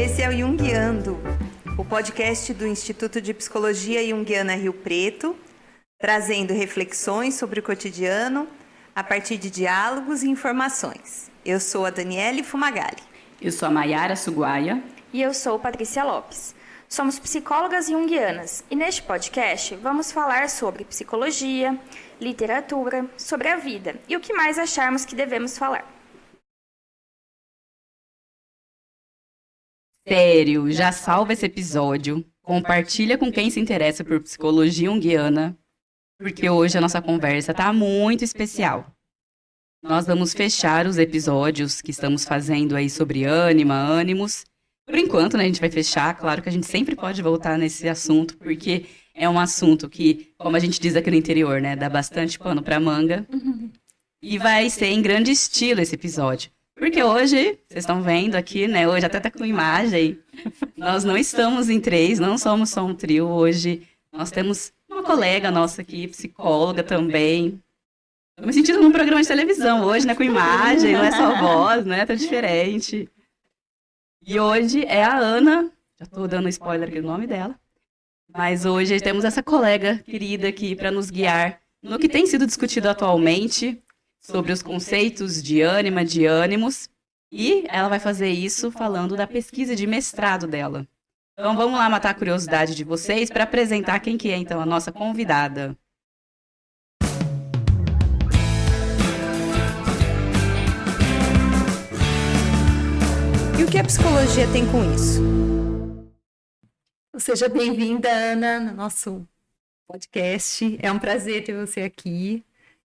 Esse é o Jungiando, o podcast do Instituto de Psicologia Junguiana Rio Preto, trazendo reflexões sobre o cotidiano a partir de diálogos e informações. Eu sou a Daniele Fumagalli. Eu sou a Maiara Suguaia. E eu sou Patrícia Lopes. Somos psicólogas junguianas e neste podcast vamos falar sobre psicologia, literatura, sobre a vida e o que mais acharmos que devemos falar. Sério, já salva esse episódio, compartilha com quem se interessa por psicologia junguiana, porque hoje a nossa conversa está muito especial. Nós vamos fechar os episódios que estamos fazendo aí sobre ânimos. Por enquanto, né, a gente vai fechar. Claro que a gente sempre pode voltar nesse assunto, porque é um assunto que, como a gente diz aqui no interior, né, dá bastante pano pra manga. E vai ser em grande estilo esse episódio. Porque hoje, vocês estão vendo aqui, né, hoje até tá com imagem, nós não estamos em três, não somos só um trio. Hoje nós temos uma colega nossa aqui, psicóloga também. Tô me sentindo num programa de televisão hoje, né, com imagem, não é só voz, né, tá diferente. E hoje é a Ana, já estou dando spoiler aqui do nome dela, mas hoje temos essa colega querida aqui para nos guiar no que tem sido discutido atualmente sobre os conceitos de ânima, de ânimos, e ela vai fazer isso falando da pesquisa de mestrado dela. Então vamos lá matar a curiosidade de vocês para apresentar quem que é então a nossa convidada. E o que a psicologia tem com isso? Seja bem-vinda, Ana, no nosso podcast. É um prazer ter você aqui.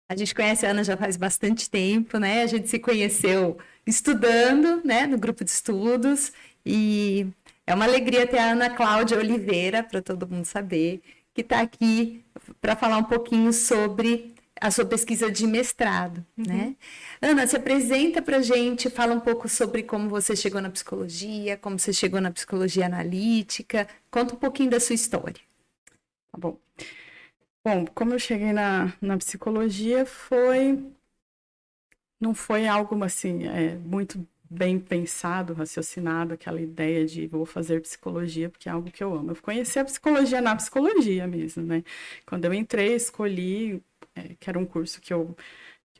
A gente conhece a Ana já faz bastante tempo, né? A gente se conheceu estudando, né, no grupo de estudos. E é uma alegria ter a Ana Cláudia Oliveira, para todo mundo saber, que está aqui para falar um pouquinho sobre a sua pesquisa de mestrado, né? Ana, se apresenta para a gente, fala um pouco sobre como você chegou na psicologia, como você chegou na psicologia analítica, conta um pouquinho da sua história. Tá bom. Bom, como eu cheguei na psicologia, não foi algo assim, muito bem pensado, raciocinado, aquela ideia de vou fazer psicologia, porque é algo que eu amo. Eu conheci a psicologia na psicologia mesmo, né? Quando eu entrei, escolhi, que era um curso que eu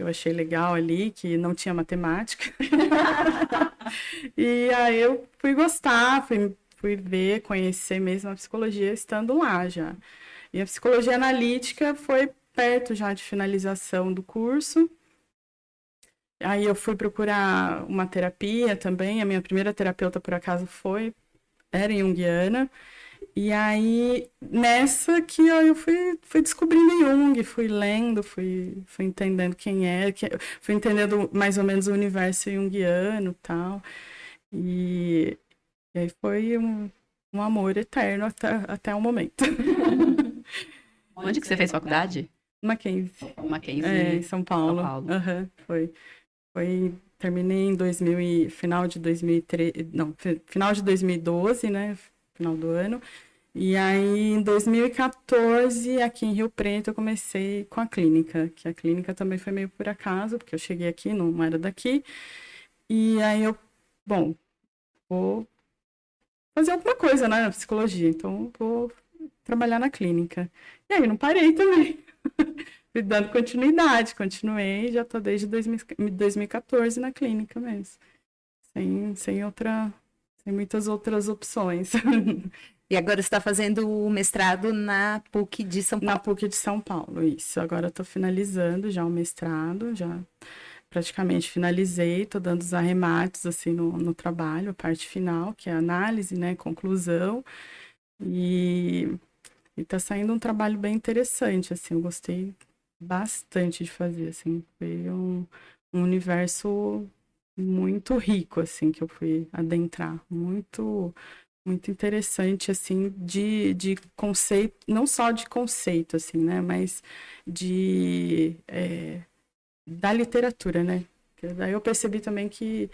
achei legal ali, que não tinha matemática. E aí eu fui gostar, fui ver, conhecer mesmo a psicologia estando lá já. E a psicologia analítica foi perto já de finalização do curso. Aí eu fui procurar uma terapia também. A minha primeira terapeuta, por acaso, era junguiana. E aí, nessa que eu fui descobrindo Jung, fui lendo, fui entendendo quem é, fui entendendo mais ou menos o universo junguiano e tal. E aí foi um amor eterno até o momento. Onde que você fez faculdade? Mackenzie. Mackenzie. Em São Paulo. Terminei em final de 2013, não, final de 2012, né? Final do ano. E aí, em 2014, aqui em Rio Preto, eu comecei com a clínica, que a clínica também foi meio por acaso, porque eu cheguei aqui, não era daqui. E aí vou fazer alguma coisa, né, na psicologia, então vou trabalhar na clínica. E aí, não parei também. Fui dando continuei, já estou desde 2014 na clínica mesmo. Sem muitas outras opções. E agora você está fazendo o mestrado na PUC de São Paulo. Na PUC de São Paulo, isso. Agora estou finalizando já o mestrado, já praticamente finalizei, estou dando os arremates assim, no trabalho, a parte final, que é a análise, né, conclusão. E está saindo um trabalho bem interessante, assim, eu gostei bastante de fazer, assim, foi um universo muito rico, assim, que eu fui adentrar, muito interessante, assim, de conceito, não só de conceito, assim, né, mas da literatura, né, daí eu percebi também que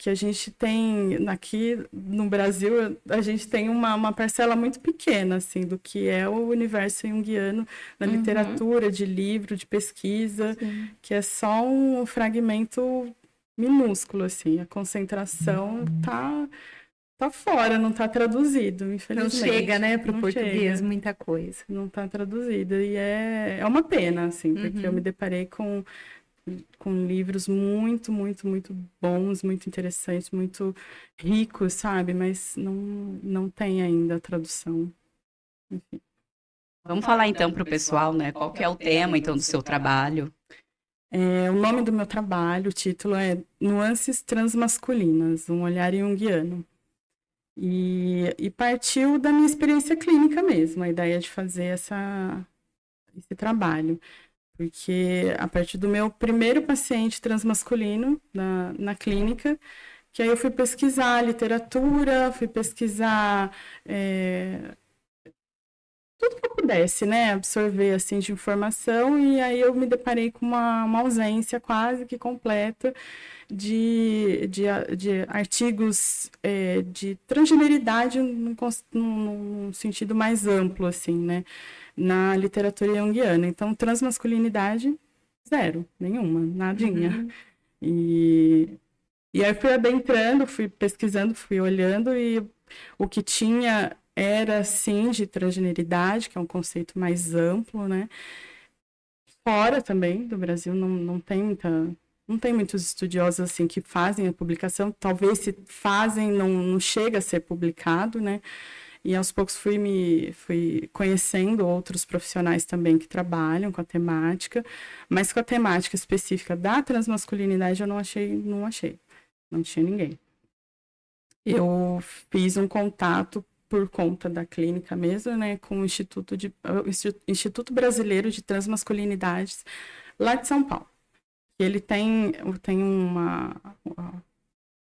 a gente tem, aqui no Brasil, a gente tem uma parcela muito pequena, assim, do que é o universo junguiano na literatura, de livro, de pesquisa, que é só um fragmento minúsculo, assim, a concentração tá tá fora, não tá traduzido, Não infelizmente. chega, né, para o Não português chega. muita coisa. Não tá traduzido. E é uma pena, assim, porque eu me deparei com livros muito, muito, muito bons, muito interessantes, muito ricos, sabe? Mas não tem ainda a tradução. Enfim. Vamos falar então para o pessoal, né? Qual que é o tema, então, do seu trabalho? O nome do meu trabalho, o título é Nuances Transmasculinas, um olhar junguiano. E partiu da minha experiência clínica mesmo, a ideia de fazer esse trabalho. Porque a partir do meu primeiro paciente transmasculino na clínica, que aí eu fui pesquisar literatura, fui pesquisar tudo que eu pudesse, né, absorver assim de informação, e aí eu me deparei com uma ausência quase que completa de artigos de transgeneridade num sentido mais amplo, assim, né, na literatura junguiana. Então, transmasculinidade, zero, nenhuma, nadinha. E aí fui adentrando, fui pesquisando, fui olhando, e o que tinha era, sim, de transgeneridade, que é um conceito mais amplo, né? Fora também do Brasil, não tem muitos estudiosos, assim, que fazem a publicação. Talvez se fazem, não chega a ser publicado, né? E aos poucos fui conhecendo outros profissionais também que trabalham com a temática, mas com a temática específica da transmasculinidade eu não achei. Não tinha ninguém. Eu fiz um contato por conta da clínica mesmo, né, com o Instituto Brasileiro de Transmasculinidades lá de São Paulo. Ele tem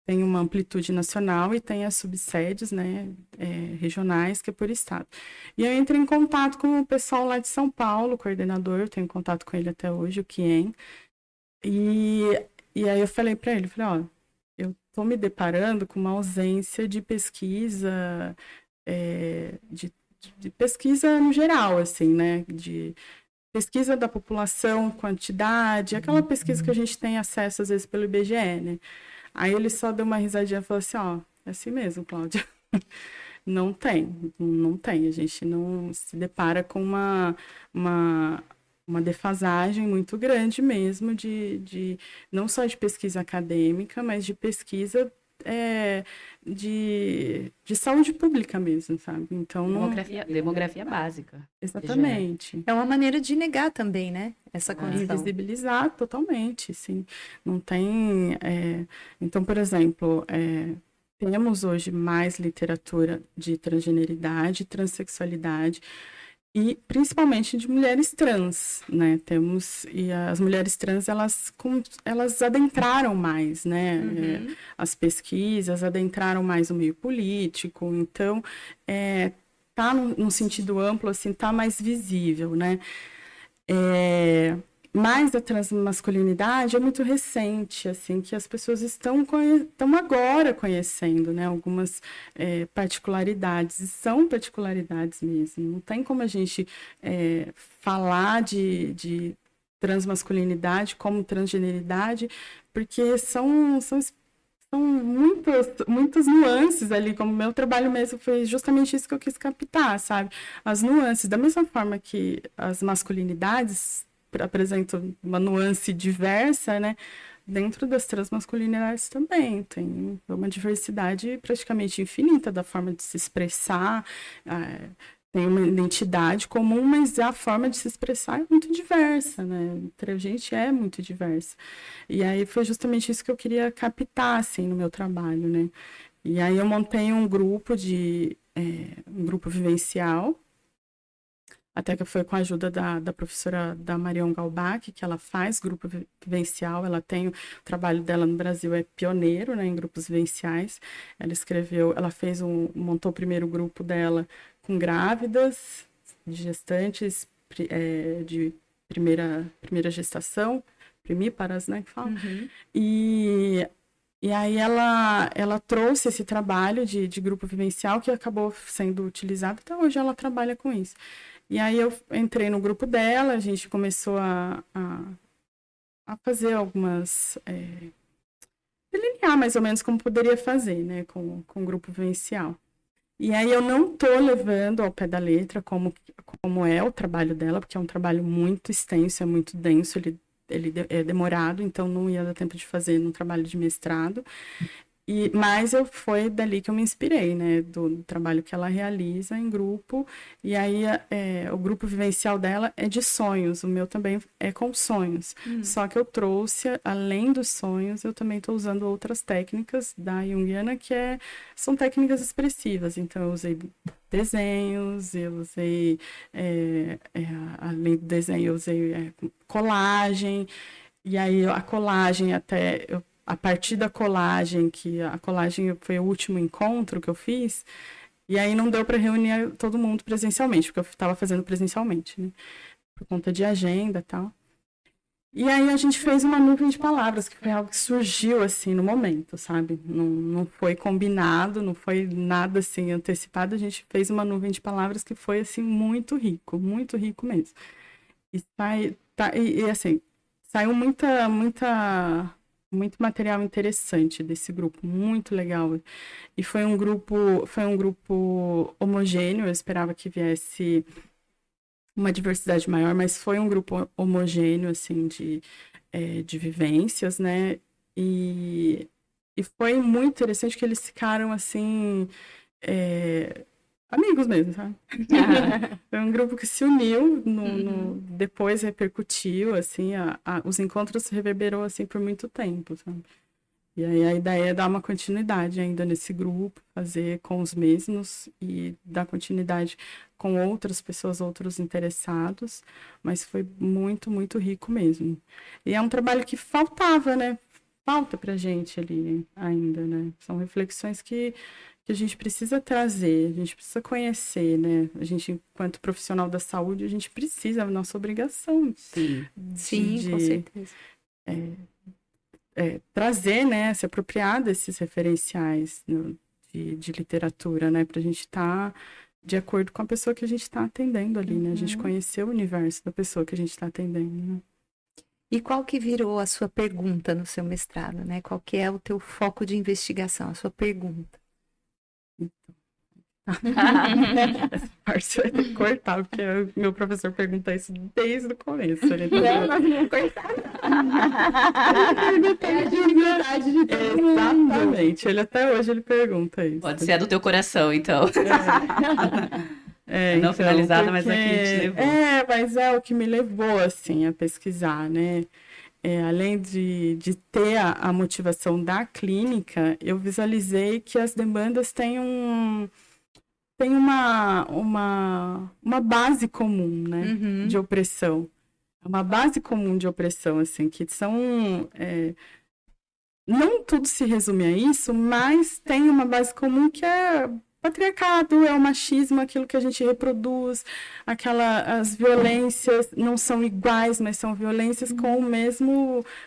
uma amplitude nacional e tem as subsedes, né, regionais, que é por estado. E eu entrei em contato com o pessoal lá de São Paulo, o coordenador, eu tenho contato com ele até hoje, o Kien. E aí eu falei para ele, ó, eu estou me deparando com uma ausência de pesquisa, de pesquisa no geral, assim, né, de pesquisa da população, quantidade, aquela pesquisa que a gente tem acesso às vezes pelo IBGE, né? Aí ele só deu uma risadinha e falou assim, ó, é assim mesmo, Cláudia. Não tem. A gente não se depara com uma defasagem muito grande mesmo não só de pesquisa acadêmica, mas de pesquisa de saúde pública mesmo, sabe? Então, Demografia básica. Exatamente. É uma maneira de negar também, né? Essa condição. Invisibilizar totalmente, sim. Não tem... Então, por exemplo, temos hoje mais literatura de transgeneridade, transexualidade, e principalmente de mulheres trans, né? E as mulheres trans, elas adentraram mais, né? As pesquisas, adentraram mais o meio político, então tá num sentido amplo, assim, tá mais visível, né? Mas a transmasculinidade é muito recente, assim, que as pessoas estão agora conhecendo, né, algumas particularidades, e são particularidades mesmo. Não tem como a gente falar de transmasculinidade como transgeneridade, porque são muitas nuances ali, como o meu trabalho mesmo foi justamente isso que eu quis captar, sabe? As nuances, da mesma forma que as masculinidades apresentam uma nuance diversa, né? Dentro das transmasculinidades também tem uma diversidade praticamente infinita da forma de se expressar, tem uma identidade comum, mas a forma de se expressar é muito diversa, né? Entre a gente é muito diversa. E aí foi justamente isso que eu queria captar, assim, no meu trabalho, né? E aí eu montei um grupo um grupo vivencial, até que foi com a ajuda da professora da Marion Galbach, que ela faz grupo vivencial, ela tem o trabalho dela no Brasil, é pioneiro, né, em grupos vivenciais. Ela montou o primeiro grupo dela com grávidas, de gestantes de primeira gestação, primíparas, né, que fala. E aí ela trouxe esse trabalho de grupo vivencial que acabou sendo utilizado, até hoje ela trabalha com isso. E aí eu entrei no grupo dela, a gente começou a fazer algumas delinear mais ou menos como poderia fazer, né, com o grupo vivencial. E aí eu não tô levando ao pé da letra como é o trabalho dela, porque é um trabalho muito extenso, é muito denso, ele é demorado, então não ia dar tempo de fazer no trabalho de mestrado. Mas foi dali que eu me inspirei, né, do trabalho que ela realiza em grupo, e aí o grupo vivencial dela é de sonhos, o meu também é com sonhos, só que eu trouxe, além dos sonhos, eu também estou usando outras técnicas da Jungiana, são técnicas expressivas, então eu usei desenhos, eu usei, além do desenho, eu usei colagem, e aí a colagem a partir da colagem, que a colagem foi o último encontro que eu fiz, e aí não deu para reunir todo mundo presencialmente, porque eu estava fazendo presencialmente, né? Por conta de agenda e tal. E aí a gente fez uma nuvem de palavras, que foi algo que surgiu, assim, no momento, sabe? Não foi combinado, não foi nada, assim, antecipado. A gente fez uma nuvem de palavras que foi, assim, muito rico mesmo. E assim, saiu muito material interessante desse grupo, muito legal. E foi um grupo homogêneo, eu esperava que viesse uma diversidade maior, mas foi um grupo homogêneo, assim, de vivências, né? E foi muito interessante que eles ficaram, assim, amigos mesmo, sabe? Foi um grupo que se uniu, depois repercutiu, assim, os encontros reverberou, assim, por muito tempo, sabe? E aí a ideia é dar uma continuidade ainda nesse grupo, fazer com os mesmos e dar continuidade com outras pessoas, outros interessados, mas foi muito, muito rico mesmo. E é um trabalho que faltava, né? Falta pra gente ali ainda, né? São reflexões que a gente precisa trazer, a gente precisa conhecer, né? A gente, enquanto profissional da saúde, a gente precisa, é a nossa obrigação. Sim, com certeza. Trazer, né? Se apropriar desses referenciais de literatura, né? Para a gente estar de acordo com a pessoa que a gente está atendendo ali, né? A gente conhecer o universo da pessoa que a gente está atendendo, né? E qual que virou a sua pergunta no seu mestrado, né? Qual que é o teu foco de investigação, a sua pergunta? Essa parte vai ter que cortar, porque meu professor pergunta isso desde o começo. Ele Não, nós não vamos cortar. Exatamente. Até hoje ele pergunta isso. Pode ser a do teu coração, então. Não Então, finalizada, mas aqui te levou. Mas é o que me levou, assim, a pesquisar, né? Além de ter a motivação da clínica, eu visualizei que as demandas têm uma base comum, né? De opressão. Uma base comum de opressão, assim, que são... não tudo se resume a isso, mas tem uma base comum que é patriarcado, é o machismo, aquilo que a gente reproduz, as violências não são iguais, mas são violências com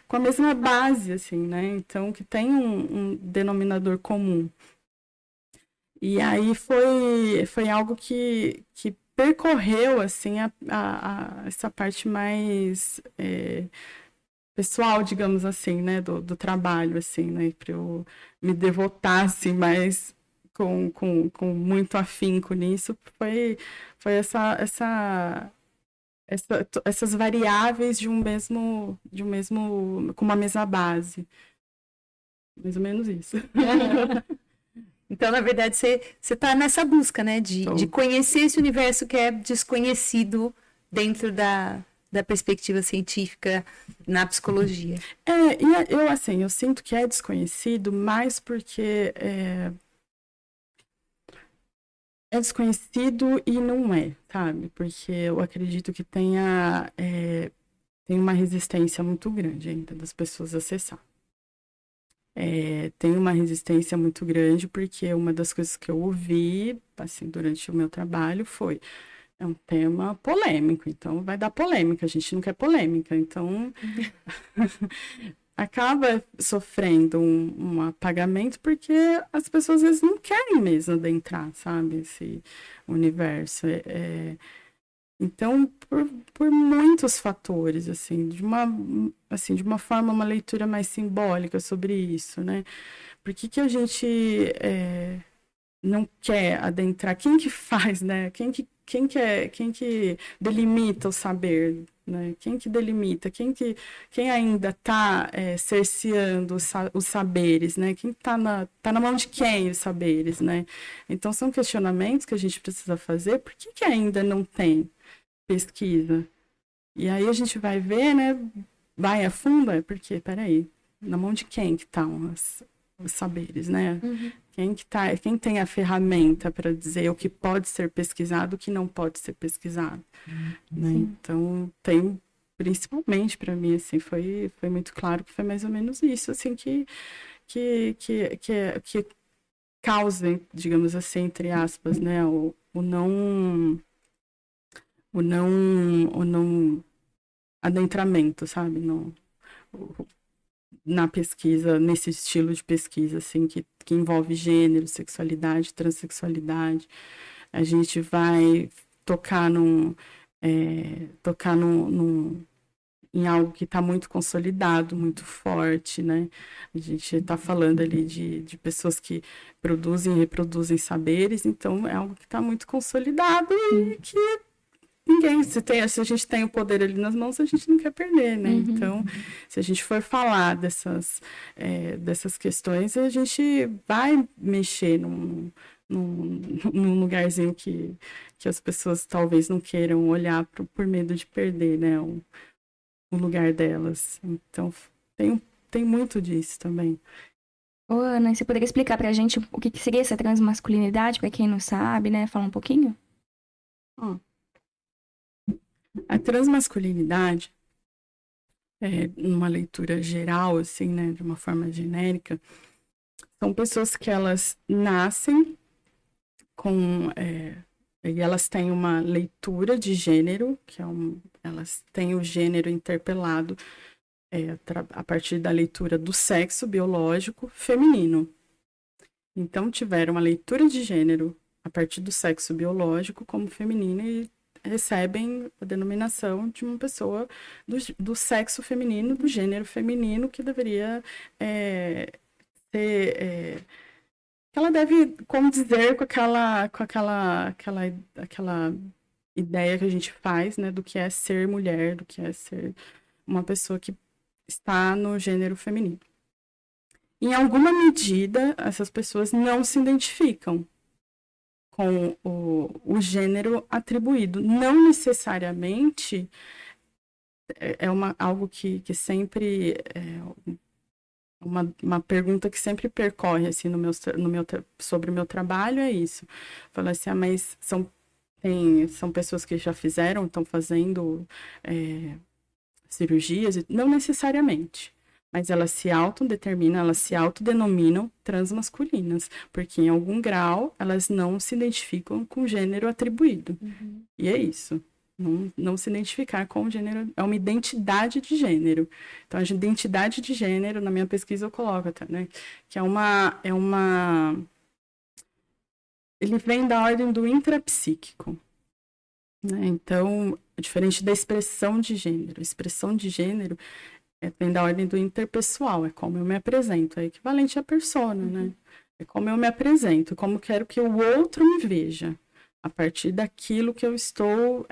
a mesma base, assim, né? Então, que tem um denominador comum. E aí foi algo que percorreu, assim, essa parte mais pessoal, digamos assim, né, do trabalho, assim, né, para eu me devotar, assim, mais com muito afinco nisso, foi essas variáveis de um mesmo, com uma mesma base. Mais ou menos isso. Então, na verdade, você está nessa busca, né, de conhecer esse universo que é desconhecido dentro da perspectiva científica na psicologia. Eu sinto que é desconhecido, mais porque é desconhecido e não é, sabe? Porque eu acredito que tem uma resistência muito grande ainda das pessoas acessar. Tem uma resistência muito grande, porque uma das coisas que eu ouvi, assim, durante o meu trabalho é um tema polêmico, então vai dar polêmica, a gente não quer polêmica, então acaba sofrendo um apagamento, porque as pessoas às vezes não querem mesmo adentrar, sabe, esse universo. Então, por muitos fatores, assim, de uma forma, uma leitura mais simbólica sobre isso, né? Por que a gente não quer adentrar? Quem que faz, né? Quem que delimita o saber, né? Quem que delimita? Quem ainda está cerceando os saberes, né? Quem tá na mão de quem os saberes, né? Então, são questionamentos que a gente precisa fazer. Por que ainda não tem pesquisa? E aí a gente vai ver, né? Vai a fundo, porque, peraí, na mão de quem que estão os saberes, né? Uhum. Quem tem a ferramenta para dizer o que pode ser pesquisado, o que não pode ser pesquisado, né? Então, principalmente para mim, assim, foi muito claro que foi mais ou menos isso, assim, que causa, digamos assim, entre aspas, né, o não adentramento, sabe, na pesquisa, nesse estilo de pesquisa, assim, que envolve gênero, sexualidade, transexualidade. A gente vai tocar em algo que está muito consolidado, muito forte, né? A gente está falando ali de pessoas que produzem e reproduzem saberes, então é algo que está muito consolidado e que ninguém, se a gente tem o poder ali nas mãos, a gente não quer perder, né? Então, se a gente for falar dessas questões, a gente vai mexer num lugarzinho que as pessoas talvez não queiram olhar por medo de perder, né? O lugar delas. Então, tem muito disso também. Ô, Ana, você poderia explicar pra gente o que seria essa transmasculinidade, pra quem não sabe, né? Falar um pouquinho? A transmasculinidade, numa leitura geral, assim, né, de uma forma genérica, são pessoas que elas nascem e elas têm uma leitura de gênero, elas têm o gênero interpelado a partir da leitura do sexo biológico feminino. Então, tiveram uma leitura de gênero a partir do sexo biológico como feminino e recebem a denominação de uma pessoa do sexo feminino, do gênero feminino, que deveria ser... que ela deve condizer com aquela ideia que a gente faz, né, do que é ser mulher, do que é ser uma pessoa que está no gênero feminino. Em alguma medida, essas pessoas não se identificam com o gênero atribuído. Não necessariamente algo que sempre uma pergunta que sempre percorre assim sobre o meu trabalho é isso. Fala assim, mas são pessoas que já fizeram, estão fazendo cirurgias? Não necessariamente. Mas elas se autodeterminam, elas se autodenominam transmasculinas, porque em algum grau elas não se identificam com o gênero atribuído. E é isso. Não se identificar com o gênero, é uma identidade de gênero. Então, a identidade de gênero, na minha pesquisa eu coloco até, né, que ele vem da ordem do intrapsíquico, né? Então, diferente da expressão de gênero. A expressão de gênero vem da ordem do interpessoal, é como eu me apresento, é equivalente à persona, né? É como eu me apresento, como quero que o outro me veja, a partir daquilo que eu estou,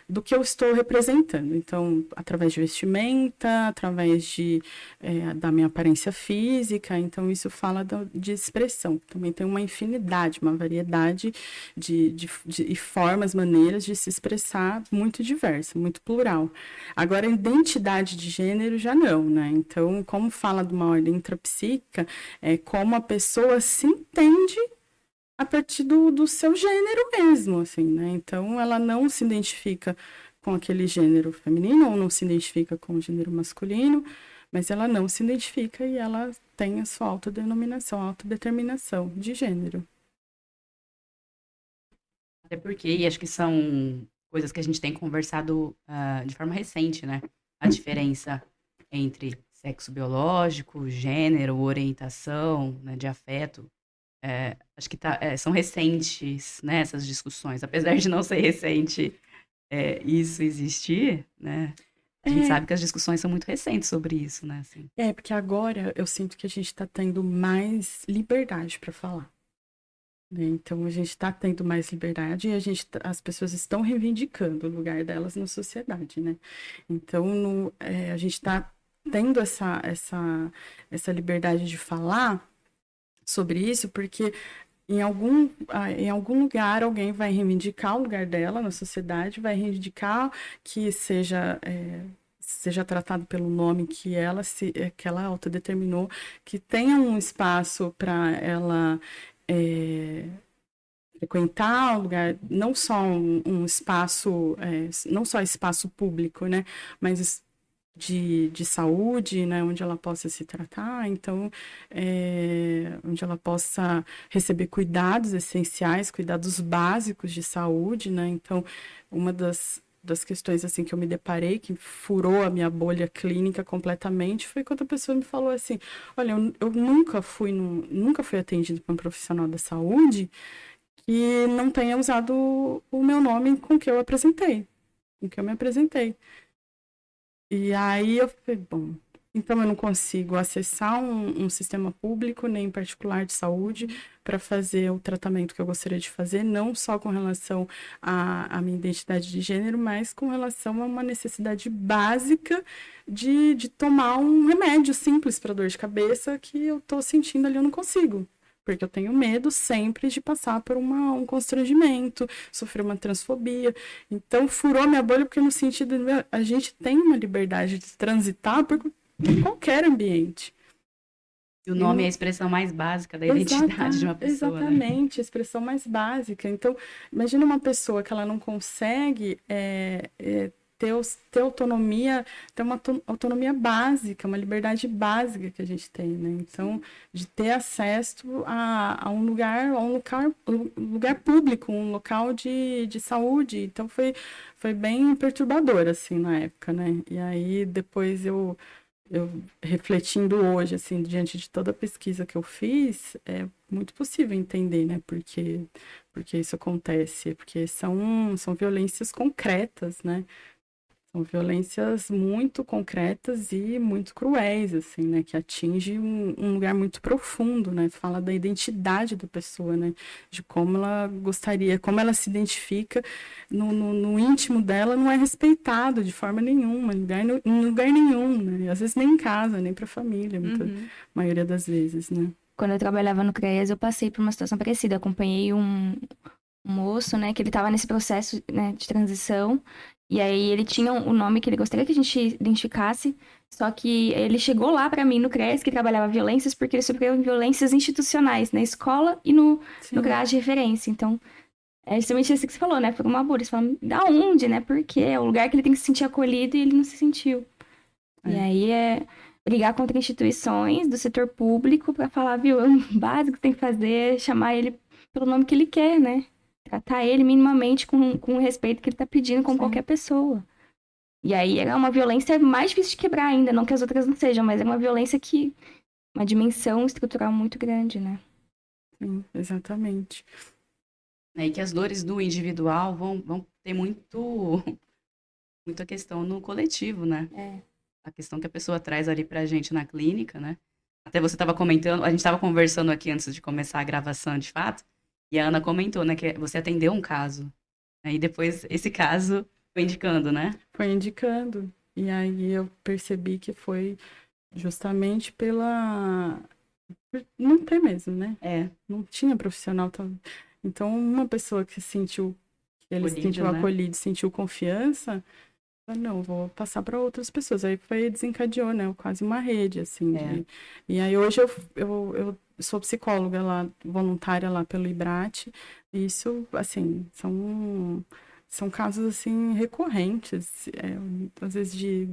do que eu estou representando. Então, através de vestimenta, através da minha aparência física, então isso fala de expressão. Também tem uma infinidade, uma variedade de formas, maneiras de se expressar muito diversa, muito plural. Agora, a identidade de gênero já não, né? Então, como fala de uma ordem intrapsíquica, é como a pessoa se entende a partir do seu gênero mesmo, assim, né? Então, ela não se identifica com aquele gênero feminino ou não se identifica com o gênero masculino, mas ela não se identifica e ela tem a sua autodenominação, autodeterminação de gênero. Até porque, e acho que são coisas que a gente tem conversado de forma recente, né? A diferença entre sexo biológico, gênero, orientação, né, de afeto. Acho que são recentes, né, essas discussões, apesar de não ser recente isso existir, né? A gente sabe que as discussões são muito recentes sobre isso, né? Assim. Porque agora eu sinto que a gente está tendo mais liberdade para falar. Né? Então, a gente está tendo mais liberdade e as pessoas estão reivindicando o lugar delas na sociedade, né? Então, a gente está tendo essa liberdade de falar sobre isso, porque em algum lugar alguém vai reivindicar o lugar dela na sociedade, vai reivindicar que seja tratado pelo nome que ela autodeterminou, que tenha um espaço para ela frequentar o lugar, não só um espaço, não só espaço público, né, mas de saúde, né, onde ela possa se tratar, então, onde ela possa receber cuidados essenciais, cuidados básicos de saúde, né, então, uma das questões, assim, que eu me deparei, que furou a minha bolha clínica completamente, foi quando a pessoa me falou assim, olha, eu nunca fui atendido por um profissional da saúde que não tenha usado o meu nome com que eu me apresentei. E aí eu falei, bom, então eu não consigo acessar um sistema público, nem particular de saúde, para fazer o tratamento que eu gostaria de fazer, não só com relação à minha identidade de gênero, mas com relação a uma necessidade básica de tomar um remédio simples para dor de cabeça que eu estou sentindo ali, eu não consigo. Porque eu tenho medo sempre de passar por um constrangimento, sofrer uma transfobia. Então, furou minha bolha, porque no sentido de a gente tem uma liberdade de transitar por qualquer ambiente. E o nome é a expressão mais básica da identidade de uma pessoa, exatamente, né? A expressão mais básica. Então, imagina uma pessoa que ela não consegue ter autonomia, ter uma autonomia básica, uma liberdade básica que a gente tem, né? Então, de ter acesso a um lugar público, um local de saúde. Então, foi bem perturbador, assim, na época, né? E aí, depois eu refletindo hoje, assim, diante de toda a pesquisa que eu fiz, é muito possível entender, né? Porque isso acontece, porque são violências concretas, né? São violências muito concretas e muito cruéis, assim, né? Que atinge um lugar muito profundo, né? Fala da identidade da pessoa, né? De como ela gostaria, como ela se identifica no íntimo dela, não é respeitado de forma nenhuma, em lugar nenhum, né? Às vezes nem em casa, nem para a família, maioria das vezes, né? Quando eu trabalhava no CREAS, eu passei por uma situação parecida. Eu acompanhei um moço, né, que ele estava nesse processo, né, de transição. E aí ele tinha o nome que ele gostaria que a gente identificasse, só que ele chegou lá pra mim no CREAS, que trabalhava violências, porque ele sofreu violências institucionais na escola e no CREAS de referência. Então, é justamente isso que você falou, né? Foi uma bolha. Você fala, da onde, né? Por quê? É o lugar que ele tem que se sentir acolhido e ele não se sentiu. E aí é brigar contra instituições do setor público pra falar, viu, o básico que tem que fazer é chamar ele pelo nome que ele quer, né? Tratar ele minimamente com o respeito que ele tá pedindo, como qualquer pessoa. E aí é uma violência mais difícil de quebrar ainda, não que as outras não sejam, mas é uma violência uma dimensão estrutural muito grande, né? Sim, exatamente. E que as dores do individual vão ter muita questão no coletivo, né? A questão que a pessoa traz ali pra gente na clínica, né? Até você estava comentando, a gente estava conversando aqui antes de começar a gravação, de fato, e a Ana comentou, né, que você atendeu um caso. E depois esse caso foi indicando, né? Foi indicando. E aí eu percebi que foi justamente pela... Não tem mesmo, né? Não tinha profissional. Então, uma pessoa que sentiu, que ele se sentiu acolhido, sentiu confiança, não, vou passar para outras pessoas. Aí desencadeou, né? Quase uma rede, assim. E aí hoje eu sou psicóloga lá, voluntária lá pelo IBRAT. E isso, assim, são casos, assim, recorrentes. Às vezes de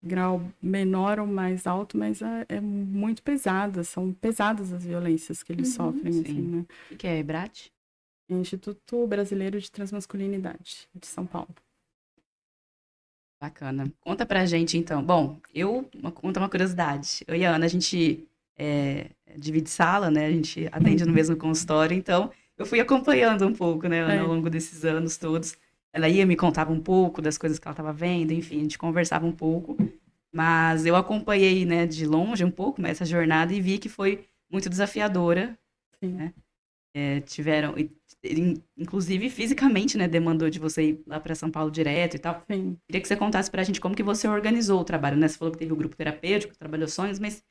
grau menor ou mais alto, mas é muito pesada. São pesadas as violências que eles sofrem, assim, né? O que é IBRAT? Instituto Brasileiro de Transmasculinidade, de São Paulo. Bacana. Conta pra gente, então. Bom, conta uma curiosidade. Eu e a Ana, a gente divide sala, né? A gente atende no mesmo consultório, então eu fui acompanhando um pouco, né, Ana, ao longo desses anos todos. ela ia me contava um pouco das coisas que ela estava vendo, enfim, a gente conversava um pouco. Mas eu acompanhei, né, de longe um pouco essa jornada e vi que foi muito desafiadora, Sim. né? Tiveram, inclusive fisicamente, né, demandou de você ir lá para São Paulo direto e tal. Sim. Queria que você contasse para a gente como que você organizou o trabalho, né? Você falou que teve o grupo terapêutico, trabalhou sonhos, mas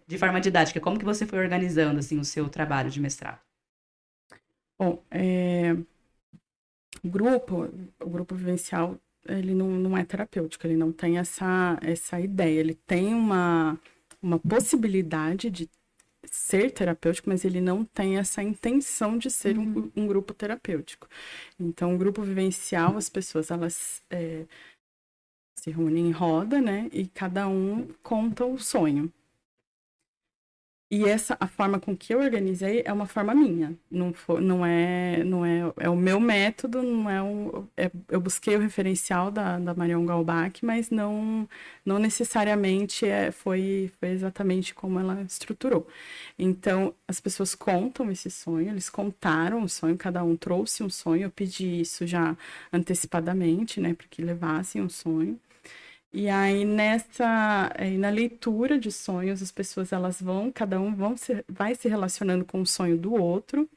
de forma didática, como que você foi organizando, assim, o seu trabalho de mestrado? Bom, o grupo vivencial, ele não é terapêutico, ele não tem essa ideia, ele tem uma possibilidade de ser terapêutico, mas ele não tem essa intenção de ser um grupo terapêutico. Então, o grupo vivencial, as pessoas, elas se reúnem em roda, né? E cada um conta o sonho. E a forma com que eu organizei é uma forma minha. Não é o meu método, eu busquei o referencial da Marion Galbach, mas não necessariamente foi exatamente como ela estruturou. Então, as pessoas contam esse sonho, eles contaram o sonho, cada um trouxe um sonho, eu pedi isso já antecipadamente, né, para que levassem um sonho. E aí, na leitura de sonhos, as pessoas, cada um vai se relacionando com o sonho do outro.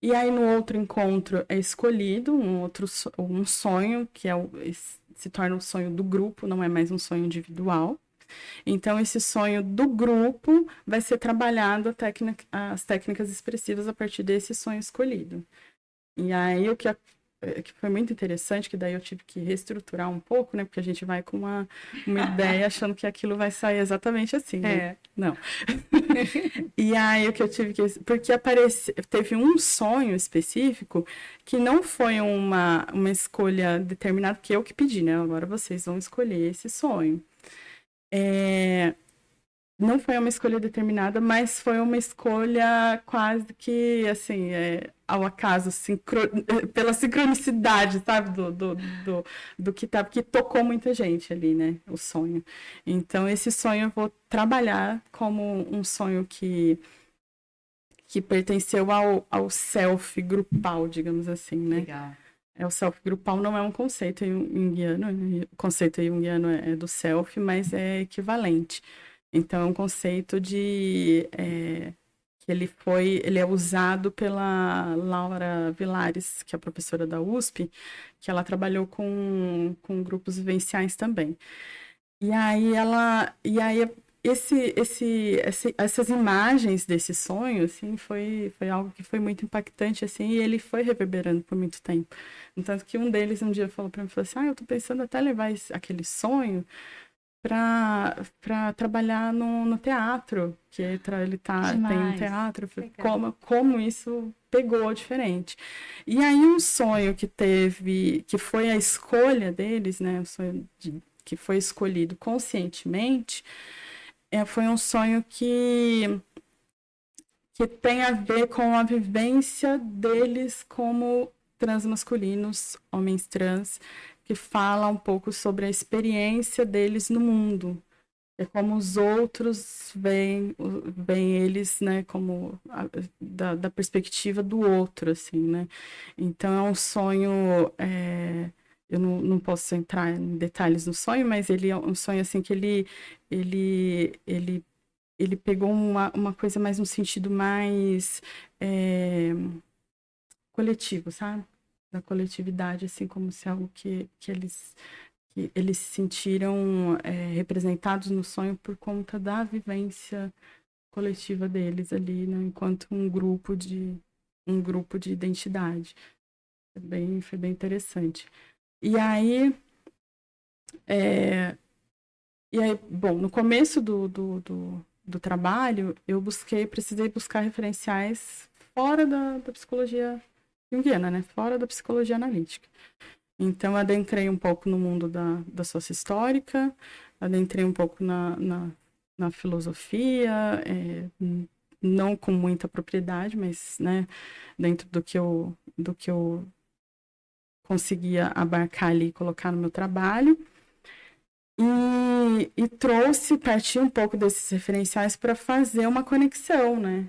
E aí, no outro encontro, é escolhido um sonho, que se torna um sonho do grupo, não é mais um sonho individual. Então, esse sonho do grupo vai ser trabalhado as técnicas expressivas a partir desse sonho escolhido. E aí, o que foi muito interessante, que daí eu tive que reestruturar um pouco, né? Porque a gente vai com uma ideia achando que aquilo vai sair exatamente assim, né? Não. E aí o que eu tive que... Porque teve um sonho específico que não foi uma escolha determinada, que eu que pedi, né? Agora vocês vão escolher esse sonho. Não foi uma escolha determinada, mas foi uma escolha quase que, assim, ao acaso, pela sincronicidade, sabe, do que tá, porque tocou muita gente ali, né, o sonho. Então, esse sonho eu vou trabalhar como um sonho que pertenceu ao self grupal, digamos assim, né? Legal. O self grupal não é um conceito junguiano, o conceito junguiano é do self, mas é equivalente. Então, é um conceito que ele é usado pela Laura Vilares, que é a professora da USP, que ela trabalhou com grupos vivenciais também. E aí essas imagens desse sonho, assim, foi algo que foi muito impactante, assim, e ele foi reverberando por muito tempo. Tanto que um deles um dia falou para mim, falou assim, eu tô pensando até levar aquele sonho para trabalhar no teatro, que ele tem um teatro, como isso pegou diferente. E aí um sonho que foi a escolha deles, né, um sonho que foi escolhido conscientemente, foi um sonho que tem a ver com a vivência deles como transmasculinos, homens trans, que fala um pouco sobre a experiência deles no mundo. É como os outros veem eles, né, como da perspectiva do outro, assim, né? Então, é um sonho... eu não posso entrar em detalhes no sonho, mas ele é um sonho, assim, que ele pegou uma coisa mais no sentido mais coletivo, sabe? Da coletividade, assim, como se algo que eles se sentiram representados no sonho por conta da vivência coletiva deles ali, né, enquanto um grupo de identidade. Foi bem interessante. E aí, bom, no começo do trabalho, precisei buscar referenciais fora da psicologia junguiana, né? Fora da psicologia analítica. Então, adentrei um pouco no mundo da sócio histórica, adentrei um pouco na filosofia, não com muita propriedade, mas, né, dentro do que eu conseguia abarcar ali e colocar no meu trabalho. E parti um pouco desses referenciais para fazer uma conexão, né,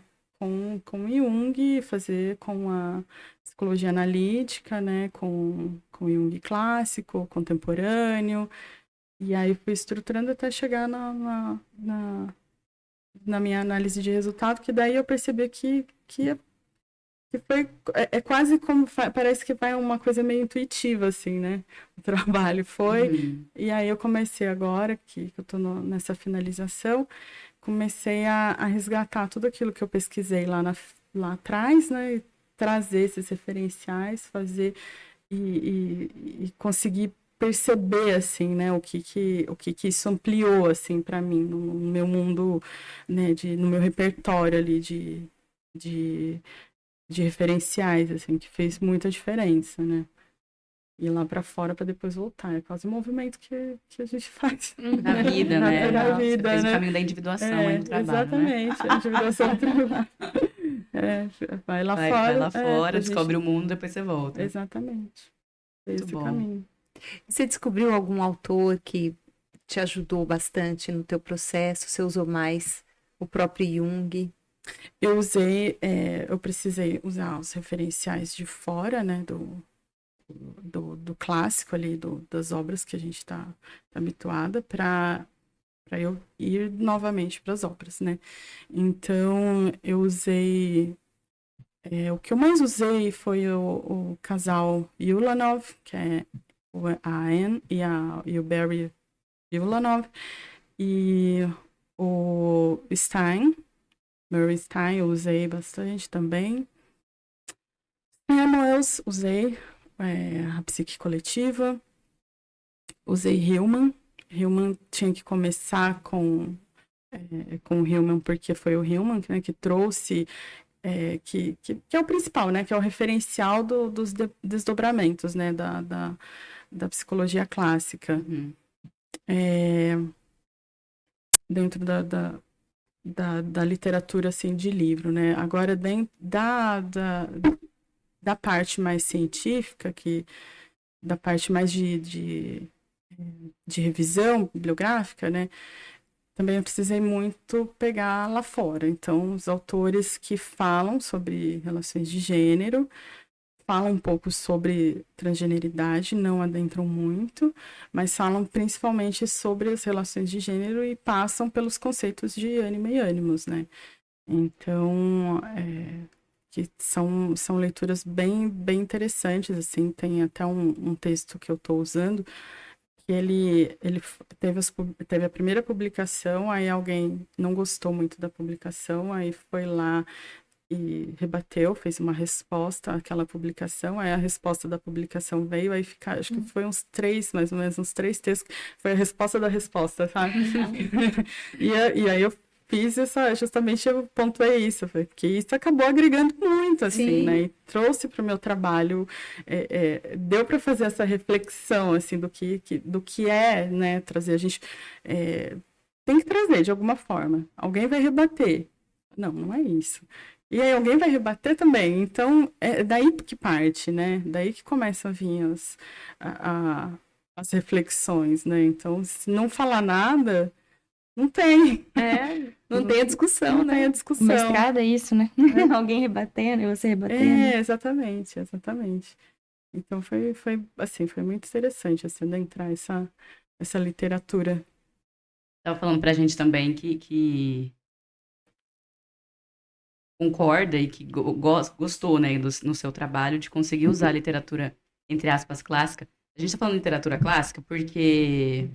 com Jung, fazer com a psicologia analítica, né, com Jung clássico, contemporâneo, e aí fui estruturando até chegar na minha análise de resultado, que daí eu percebi que foi, quase como, parece que vai uma coisa meio intuitiva, assim, né, o trabalho foi, e aí eu comecei agora, que eu tô nessa finalização, comecei a resgatar tudo aquilo que eu pesquisei lá atrás, né, e trazer esses referenciais, fazer e conseguir perceber, assim, né, o que isso ampliou, assim, para mim, no meu mundo, né, no meu repertório ali de referenciais, assim, que fez muita diferença, né. Ir lá para fora para depois voltar. É quase um movimento que a gente faz. Na vida, né? Na vida, Você fez né? o caminho da individuação aí no trabalho, exatamente, né? a individuação do trabalho. Vai lá fora. Vai lá fora, gente... descobre o mundo, depois você volta. Exatamente. Esse Muito bom. caminho. Você descobriu algum autor que te ajudou bastante no teu processo? Você usou mais o próprio Jung? Eu precisei usar os referenciais de fora, né, do clássico ali, das obras que a gente está habituada, para eu ir novamente para as obras, né? Então, eu usei... o que eu mais usei foi o casal Ulanov, que é a Anne e o Barry Ulanov, e o Stein, Murray Stein, eu usei bastante também. Samuels, usei a psique coletiva, usei Hillman. Hillman tinha que começar com o Hillman, porque foi o Hillman, né, que trouxe, que é o principal, né, que é o referencial dos desdobramentos, né, da psicologia clássica. Dentro da literatura, assim, de livro, né. Agora, dentro da parte mais científica, da parte mais de revisão bibliográfica, né, também eu precisei muito pegar lá fora. Então, os autores que falam sobre relações de gênero, falam um pouco sobre transgeneridade, não adentram muito, mas falam principalmente sobre as relações de gênero e passam pelos conceitos de ânima e ânimos, né. Então, que são leituras bem, bem interessantes, assim. Tem até um texto que eu estou usando, que ele teve a primeira publicação, aí alguém não gostou muito da publicação, aí foi lá e rebateu, fez uma resposta àquela publicação, aí a resposta da publicação veio, aí acho que foi mais ou menos uns 3 textos, foi a resposta da resposta, sabe? E aí eu fiz justamente eu pontuei isso, porque isso acabou agregando muito, assim, Sim. né, e trouxe para o meu trabalho, deu para fazer essa reflexão, assim, do que é, né, trazer, a gente tem que trazer de alguma forma, alguém vai rebater, não é isso, e aí alguém vai rebater também, então é daí que parte, né, daí que começam a vir as reflexões, né, então se não falar nada, não tem. Não tem a discussão, não né? tem a O discussão. mestrado é isso, né? Alguém rebatendo e você rebatendo. Exatamente. Então foi assim, foi muito interessante, assim, adentrar essa literatura. Tava falando pra gente também que concorda e que gostou, né, no seu trabalho de conseguir usar a literatura, entre aspas, clássica. A gente tá falando de literatura clássica porque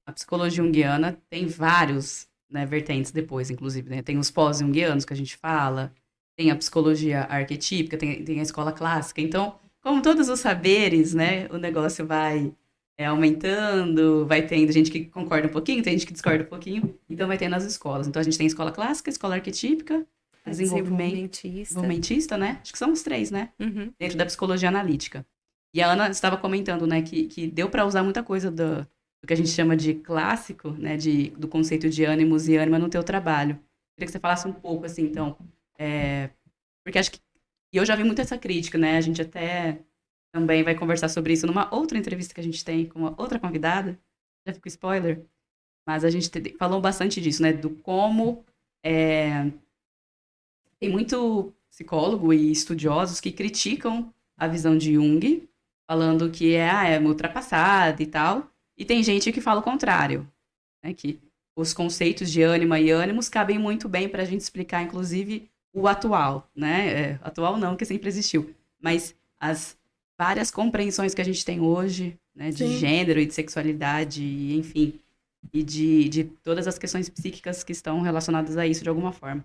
a psicologia junguiana tem vários, né, vertentes depois, inclusive, né? Tem os pós-junguianos que a gente fala, tem a psicologia arquetípica, tem a escola clássica. Então, como todos os saberes, né, o negócio vai aumentando, vai tendo gente que concorda um pouquinho, tem gente que discorda um pouquinho, então vai tendo as escolas. Então, a gente tem escola clássica, escola arquetípica, desenvolvimentista, né? Acho que são os 3, né? Uhum. Dentro da psicologia analítica. E a Ana estava comentando, né, que deu para usar muita coisa do que a gente chama de clássico, né, do conceito de ânimos e ânima no teu trabalho. Queria que você falasse um pouco, assim, então, porque acho que, e eu já vi muito essa crítica, né, a gente até também vai conversar sobre isso numa outra entrevista que a gente tem com uma outra convidada, já fico spoiler, mas a gente falou bastante disso, né, do como Tem muito psicólogo e estudiosos que criticam a visão de Jung, falando que é ultrapassada e tal. E tem gente que fala o contrário, né? Que os conceitos de ânima e ânimos cabem muito bem para a gente explicar, inclusive, o atual, né? Atual não, que sempre existiu, mas as várias compreensões que a gente tem hoje, né? De Sim. gênero e de sexualidade, enfim, e de todas as questões psíquicas que estão relacionadas a isso de alguma forma.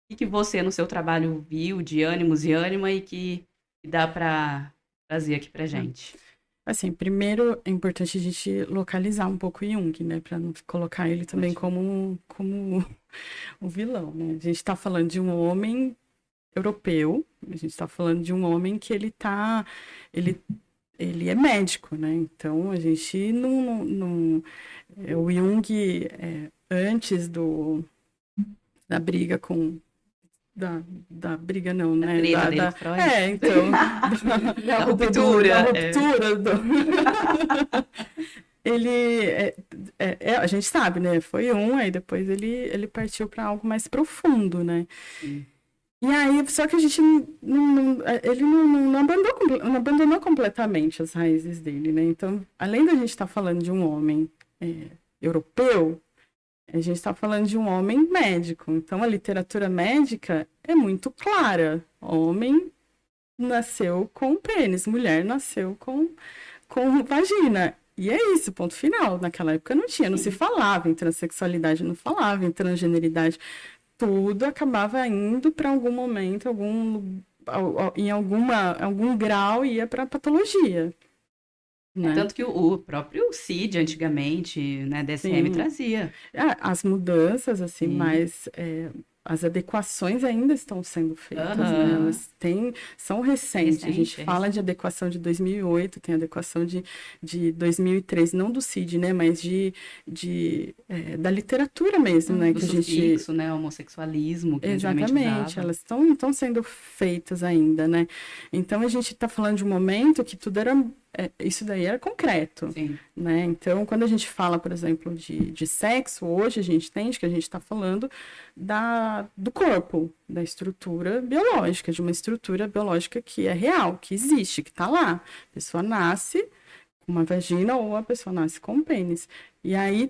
O que você, no seu trabalho, viu de ânimos e ânima e que dá para trazer aqui pra gente? Assim, primeiro é importante a gente localizar um pouco Jung, né? Para não colocar ele também como um vilão, né? A gente está falando de um homem europeu, a gente está falando de um homem que ele é médico, né? Então, a gente o Jung, antes da briga com... Da briga não, Da né? treta dele com Freud? Então... Da ruptura. Ele... a gente sabe, né? Foi aí depois ele partiu para algo mais profundo, né? Sim. E aí, só que a gente ele não abandonou completamente as raízes dele, né? Então, além da gente estar falando de um homem europeu, a gente está falando de um homem médico. Então, a literatura médica é muito clara. Homem nasceu com pênis, mulher nasceu com vagina. E é isso, ponto final. Naquela época não se falava em transexualidade, não falava em transgeneridade. Tudo acabava indo para algum momento, em algum grau ia para patologia. Né? Tanto que o próprio CID, antigamente, né, DSM, Sim. trazia. As mudanças, assim, Sim. mas as adequações ainda estão sendo feitas, né? Elas são recentes. A gente fala de adequação de 2008, tem adequação de 2003, não do CID, né? Mas da literatura mesmo, né? Do sufixo, né? Homossexualismo, que exatamente, elas estão sendo feitas ainda, né? Então, a gente está falando de um momento que tudo era... isso daí era concreto, Sim. né? Então, quando a gente fala, por exemplo, de sexo, hoje a gente entende que a gente está falando do corpo, da estrutura biológica, de uma estrutura biológica que é real, que existe, que está lá. A pessoa nasce com uma vagina ou a pessoa nasce com um pênis. E aí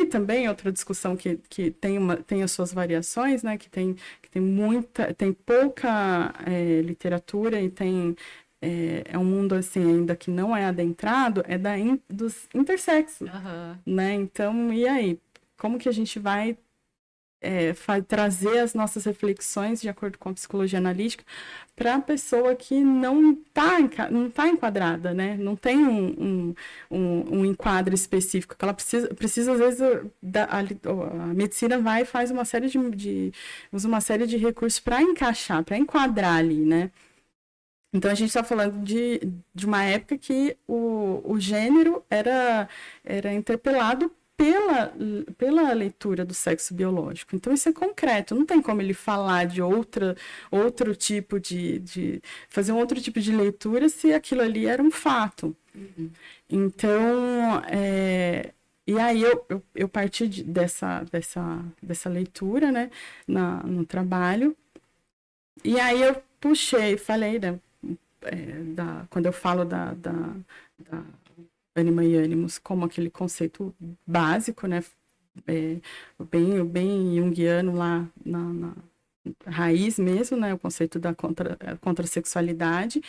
também outra discussão que tem as suas variações, né? Que tem pouca literatura e é um mundo assim ainda que não é adentrado, dos intersexos, né? Então, e aí? Como que a gente vai trazer as nossas reflexões de acordo com a psicologia analítica para a pessoa que não tá enquadrada, né? Não tem um enquadro específico que ela precisa às vezes a medicina vai e faz uma série usa uma série de recursos para encaixar, para enquadrar ali, né? Então, a gente está falando de uma época que o gênero era interpelado pela leitura do sexo biológico. Então, isso é concreto. Não tem como ele falar de outro tipo de fazer um outro tipo de leitura se aquilo ali era um fato. Uhum. Então, e aí eu parti dessa leitura, né, no trabalho. E aí eu puxei, falei, né, quando eu falo da ânima e ânimos como aquele conceito básico, né, bem junguiano lá na raiz mesmo, né, o conceito da contrasexualidade.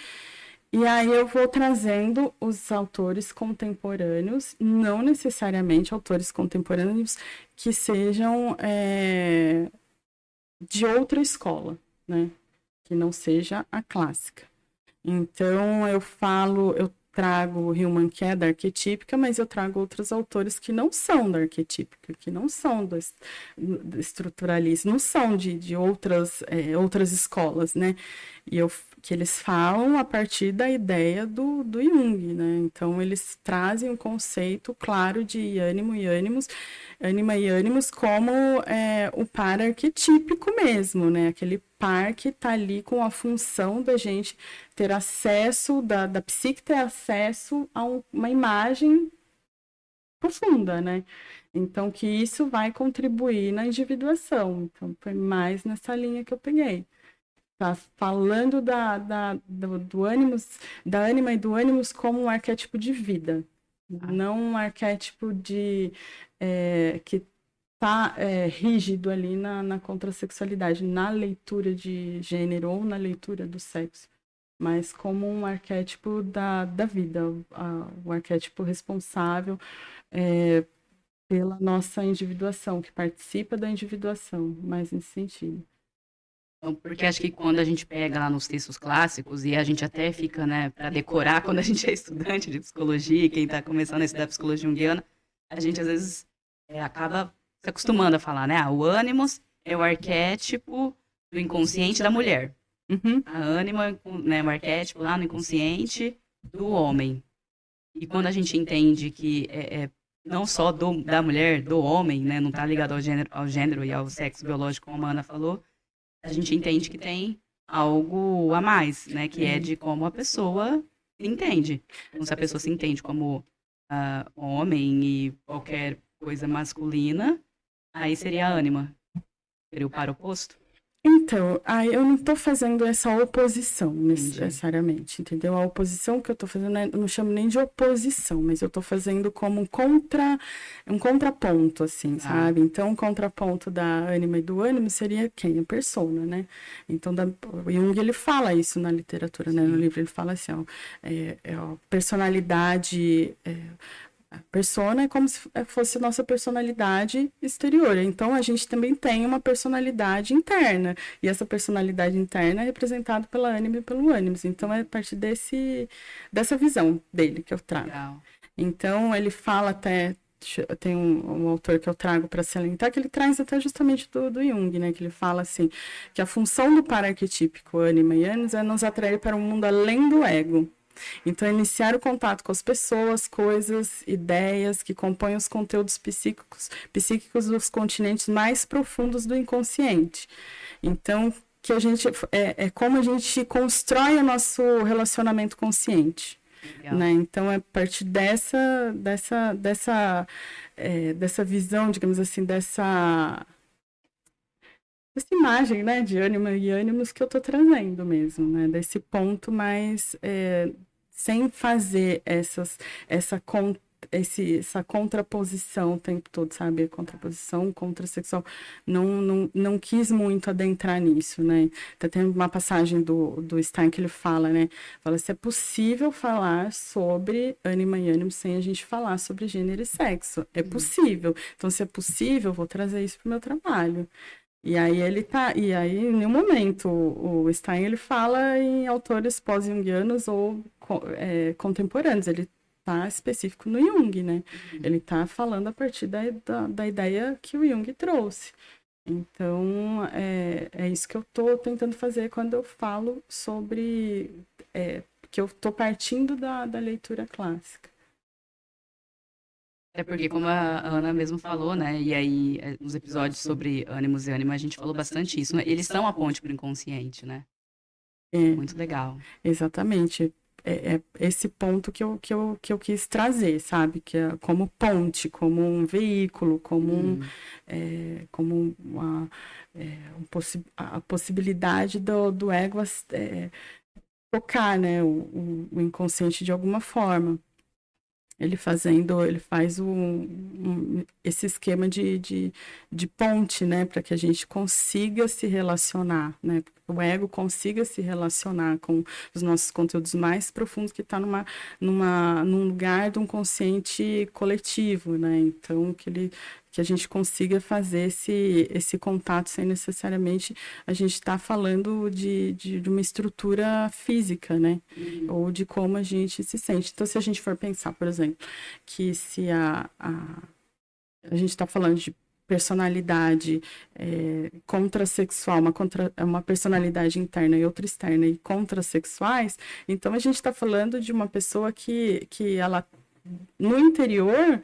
E aí eu vou trazendo os autores contemporâneos, não necessariamente autores contemporâneos que sejam de outra escola, né, que não seja a clássica. Então, eu trago Hillman, que é da arquetípica, mas eu trago outros autores que não são da arquetípica, que não são do estruturalismo, não são de outras escolas, né? Que eles falam a partir da ideia do Jung, né? Então, eles trazem um conceito claro de ânimo e ânimos, ânima e ânimos como o par arquetípico mesmo, né? Aquele par que está ali com a função da gente ter acesso, da psique ter acesso a uma imagem profunda, né? Então, que isso vai contribuir na individuação. Então, foi mais nessa linha que eu peguei. Tá falando do ânimos, da ânima e do ânimos como um arquétipo de vida, não um arquétipo que está rígido ali na contrassexualidade, na leitura de gênero ou na leitura do sexo, mas como um arquétipo da vida, o arquétipo responsável pela nossa individuação, que participa da individuação, mais nesse sentido. Porque acho que quando a gente pega lá nos textos clássicos, e a gente até fica, né, para decorar quando a gente é estudante de psicologia, quem está começando a estudar psicologia junguiana, a gente às vezes acaba se acostumando a falar, né? O ânimos é o arquétipo do inconsciente da mulher. Uhum. A ânima, né, o arquétipo lá no inconsciente do homem. E quando a gente entende que não só da mulher, do homem, né, não está ligado ao gênero e ao sexo biológico, como a Ana falou, a gente entende que tem algo a mais, né? Que é de como a pessoa entende. Então, se a pessoa se entende como homem e qualquer coisa masculina, aí seria a ânima. Seria o par oposto. Então, eu não estou fazendo essa oposição necessariamente, entendeu? A oposição que eu estou fazendo, eu não chamo nem de oposição, mas eu estou fazendo como um contraponto, assim, sabe? Então, o contraponto da ânima e do ânimo seria quem? A persona, né? Então, o Jung, ele fala isso na literatura, né? No livro, ele fala assim, personalidade... A persona é como se fosse nossa personalidade exterior. Então, a gente também tem uma personalidade interna. E essa personalidade interna é representada pela ânima e pelo ânimos. Então, é a partir dessa visão dele que eu trago. Legal. Então, ele fala até... Tem um autor que eu trago para salientar, que ele traz até justamente do Jung, né? Que ele fala assim, que a função do par arquetípico ânima e ânimos é nos atrair para um mundo além do ego. Então, iniciar o contato com as pessoas, coisas, ideias que compõem os conteúdos psíquicos dos continentes mais profundos do inconsciente. Então, que a gente é como a gente constrói o nosso relacionamento consciente. Né? Então, é a partir dessa visão, digamos assim, dessa imagem, né, de ânima e ânimos que eu estou trazendo mesmo, né? Desse ponto mais... sem fazer essa contraposição o tempo todo, sabe? A contraposição contrassexual. Não quis muito adentrar nisso, né? Tem uma passagem do Stein que ele fala, né? Fala se é possível falar sobre ânima e ânimo sem a gente falar sobre gênero e sexo. É possível. Então, se é possível, eu vou trazer isso para o meu trabalho. E aí em nenhum momento o Stein ele fala em autores pós-junguianos ou contemporâneos, ele está específico no Jung, né? Ele está falando a partir da ideia que o Jung trouxe. Então, é isso que eu estou tentando fazer quando eu falo sobre que eu estou partindo da leitura clássica. É porque, como a Ana mesmo falou, né? E aí, nos episódios sobre ânimos e ânima, a gente falou bastante isso, né? Eles são a ponte para o inconsciente, né? Muito legal. Exatamente. É esse ponto que eu quis trazer, sabe? Que é como ponte, como um veículo, como a possibilidade do ego tocar, né? O inconsciente de alguma forma. Ele faz esse esquema de ponte, né, para que a gente consiga se relacionar, né, o ego consiga se relacionar com os nossos conteúdos mais profundos que está num lugar de um consciente coletivo, né, então que a gente consiga fazer esse contato sem necessariamente a gente estar falando de uma estrutura física, né? Ou de como a gente se sente. Então, se a gente for pensar, por exemplo, que se a gente está falando de personalidade contrassexual, uma personalidade interna e outra externa e contrassexuais, então a gente está falando de uma pessoa que ela, no interior...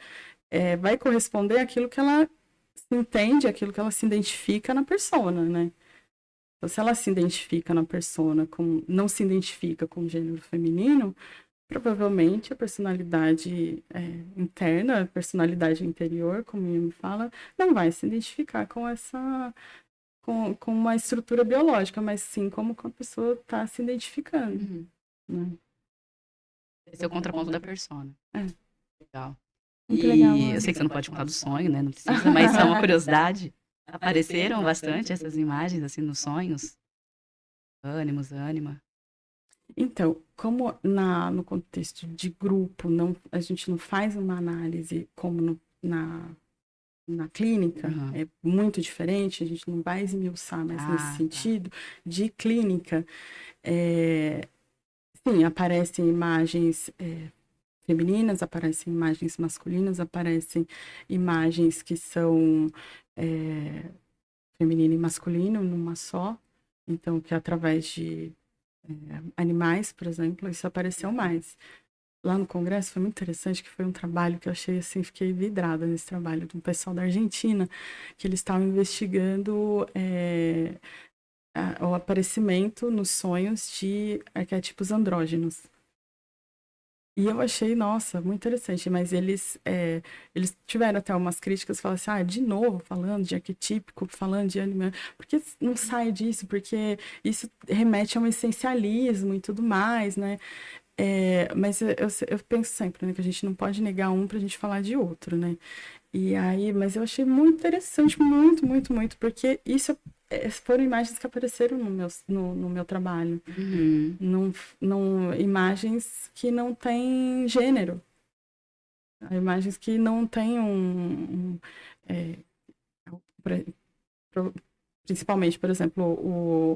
vai corresponder àquilo que ela se entende, àquilo que ela se identifica na persona, né? Então, se ela se identifica na persona, não se identifica com o gênero feminino, provavelmente a personalidade interna, a personalidade interior, como me fala, não vai se identificar com com uma estrutura biológica, mas sim como a pessoa está se identificando. Uhum. Né? Esse é o contraponto da persona. É. Legal. Muito legal. Eu sei que você não pode contar do sonho, né? Não precisa, mas só uma curiosidade. Apareceram bastante essas imagens, assim, nos sonhos? Ânimos, ânima. Então, como no contexto de grupo, a gente não faz uma análise como na clínica, Uhum. é muito diferente, a gente não vai esmiuçar mais nesse sentido de clínica. Sim, aparecem imagens femininas, aparecem imagens masculinas, aparecem imagens que são feminino e masculino numa só. Então, que através de animais, por exemplo, isso apareceu mais. Lá no congresso foi muito interessante, que foi um trabalho que eu achei assim, fiquei vidrada nesse trabalho de um pessoal da Argentina, que eles estavam investigando o aparecimento nos sonhos de arquétipos andrógenos. E eu achei, nossa, muito interessante, mas eles tiveram até umas críticas, falaram assim, de novo, falando de arquetípico, falando de anime, porque não sai disso, porque isso remete a um essencialismo e tudo mais, né? Mas eu penso sempre, né, que a gente não pode negar um pra gente falar de outro, né? E aí, mas eu achei muito interessante, muito, muito, muito, porque isso foram imagens que apareceram no meu trabalho. Uhum. Imagens que não têm gênero. Imagens que não têm principalmente, por exemplo,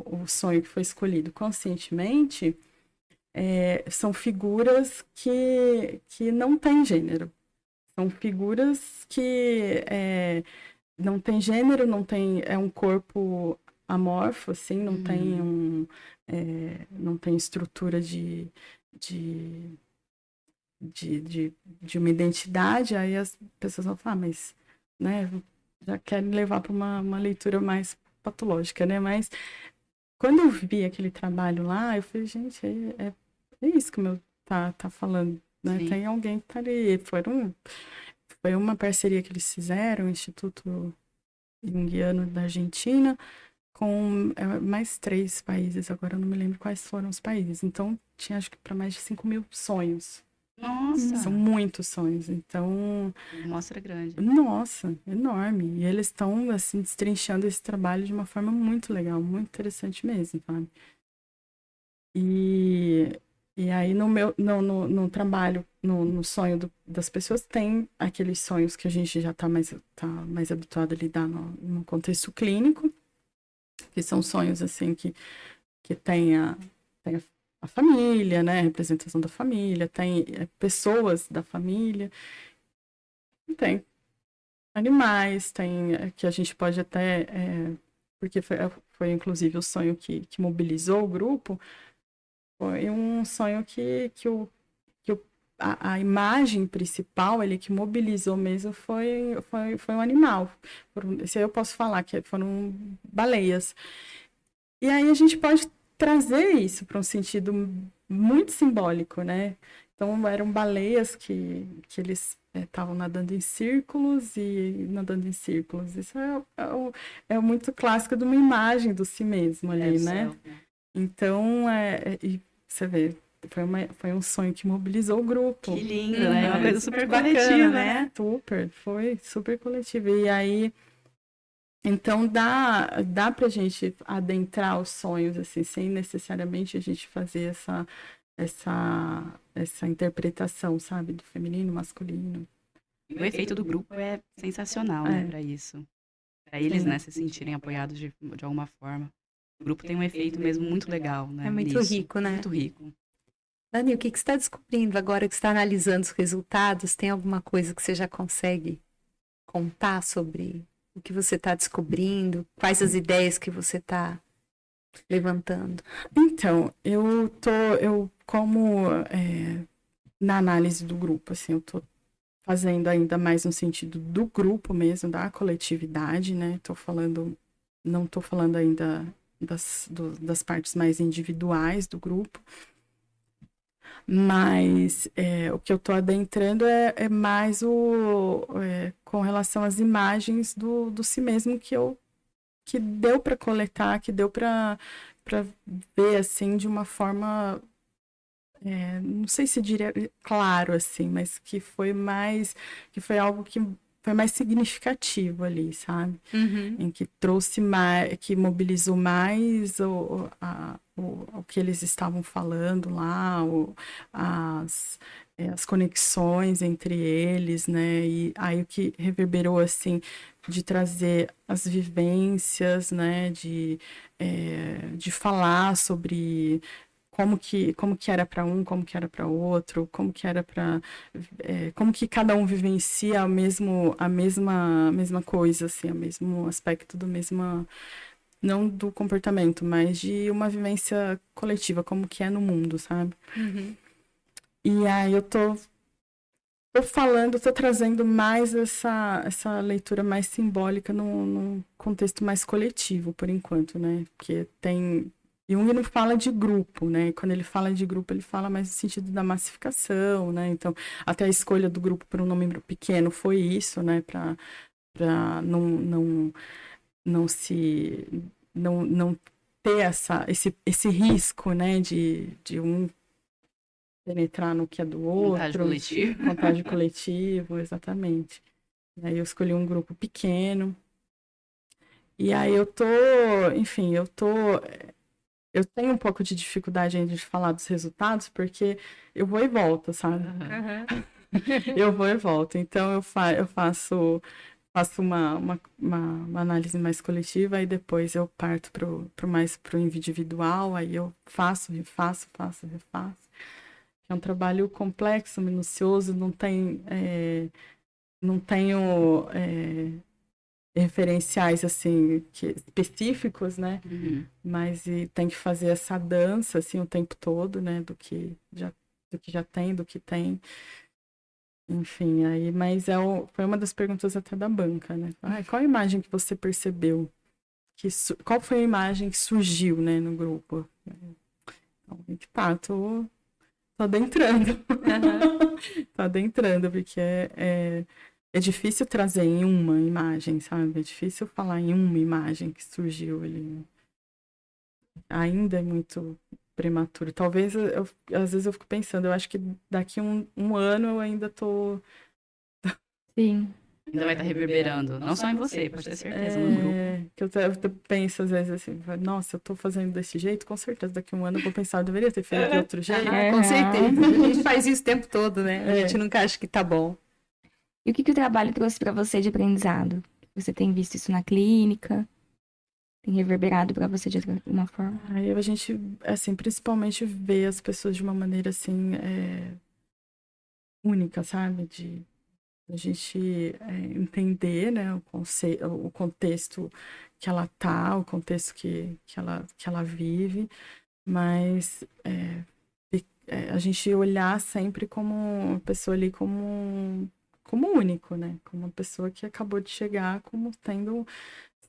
o sonho que foi escolhido conscientemente, são figuras que não têm gênero. São figuras que não tem gênero, não tem, é um corpo amorfo, assim, não tem não tem estrutura de uma identidade, aí as pessoas vão falar, mas, né, já querem levar para uma leitura mais patológica, né, mas quando eu vi aquele trabalho lá, eu falei, gente, é isso que o meu tá falando, né, Sim. tem alguém que tá ali, foi uma parceria que eles fizeram, o Instituto Jungiano da Argentina, com mais 3 países, agora eu não me lembro quais foram os países. Então, tinha acho que para mais de 5.000 sonhos. Nossa! São muitos sonhos. Então, Mostra grande. nossa, enorme. E eles estão, assim, destrinchando esse trabalho de uma forma muito legal, muito interessante mesmo, sabe? E aí, no trabalho, no sonho das pessoas, tem aqueles sonhos que a gente já tá mais habituado a lidar no contexto clínico, que são sonhos, assim, que tem a família, né, a representação da família, tem pessoas da família, e tem animais, tem que a gente pode até, porque foi inclusive o sonho que mobilizou o grupo, foi um sonho que a imagem principal, ele que mobilizou mesmo, foi um animal. Se eu posso falar que foram baleias. E aí a gente pode trazer isso para um sentido muito simbólico, né? Então, eram baleias que eles estavam nadando em círculos e nadando em círculos. Isso é muito clássico de uma imagem do si mesmo ali, né? Então, e você vê, foi um sonho que mobilizou o grupo. Que lindo, né? É uma coisa super coletiva, né? Super, foi super coletiva. E aí, então dá pra gente adentrar os sonhos, assim, sem necessariamente a gente fazer essa interpretação, sabe? Do feminino, masculino. E o efeito do grupo é sensacional, né? Pra isso. Pra eles, né, se sentirem apoiados de alguma forma. O grupo tem um efeito mesmo muito legal, né? É muito rico, né? Muito rico. Dani, o que você está descobrindo agora que você está analisando os resultados? Tem alguma coisa que você já consegue contar sobre o que você está descobrindo? Quais as ideias que você está levantando? Então, na análise do grupo, assim, eu tô fazendo ainda mais no sentido do grupo mesmo, da coletividade, né? Não tô falando ainda das partes mais individuais do grupo. Mas o que eu estou adentrando é mais com relação às imagens do si mesmo que deu para coletar, que deu para ver assim de uma forma, não sei se diria claro assim, mas que foi algo que foi mais significativo ali, sabe? Em que trouxe mais, que mobilizou mais o que eles estavam falando lá, as conexões entre eles, né? E aí o que reverberou, assim, de trazer as vivências, né? De falar sobre como que era para um, como que era para outro, como que era para como que cada um vivencia a mesma coisa, assim, o mesmo aspecto do mesmo, não do comportamento, mas de uma vivência coletiva, como que é no mundo, sabe? E aí eu tô trazendo mais essa leitura mais simbólica num contexto mais coletivo, por enquanto, né? Porque Jung não fala de grupo, né? Quando ele fala de grupo, ele fala mais no sentido da massificação, né? Então, até a escolha do grupo por um número pequeno foi isso, né? Para não ter esse risco, né? De um penetrar no que é do outro. Contágio coletivo. Contágio coletivo, exatamente. E aí eu escolhi um grupo pequeno. E aí eu tenho um pouco de dificuldade ainda de falar dos resultados, porque eu vou e volto, sabe? Eu vou e volto. Então, eu faço uma análise mais coletiva, e depois eu parto pro individual, aí eu refaço. É um trabalho complexo, minucioso, não tenho referenciais assim específicos, né? Mas tem que fazer essa dança assim o tempo todo, né? Do que já tem, do que tem. Enfim, aí, mas foi uma das perguntas até da banca, né? Qual a imagem que você percebeu? Qual foi a imagem que surgiu, né, no grupo? Então, tô adentrando. Tô adentrando, porque é difícil trazer em uma imagem, sabe? É difícil falar em uma imagem que surgiu ali. Ainda é muito prematuro. Talvez, às vezes eu fico pensando, eu acho que daqui um ano eu ainda tô... Sim. Ainda vai estar reverberando. Não só em você, pode ter certeza, no grupo. Que eu penso, às vezes, assim, nossa, eu tô fazendo desse jeito, com certeza daqui um ano eu vou pensar, eu deveria ter feito de outro jeito. Com certeza. A gente faz isso o tempo todo, né? A gente nunca acha que tá bom. E o que o trabalho trouxe para você de aprendizado? Você tem visto isso na clínica? Tem reverberado para você de alguma forma? Aí a gente, assim, principalmente vê as pessoas de uma maneira, assim, única, sabe? De a gente entender, né, o contexto que ela tá, o contexto que ela vive, mas a gente olhar sempre como uma pessoa ali como único, né? Como uma pessoa que acabou de chegar, como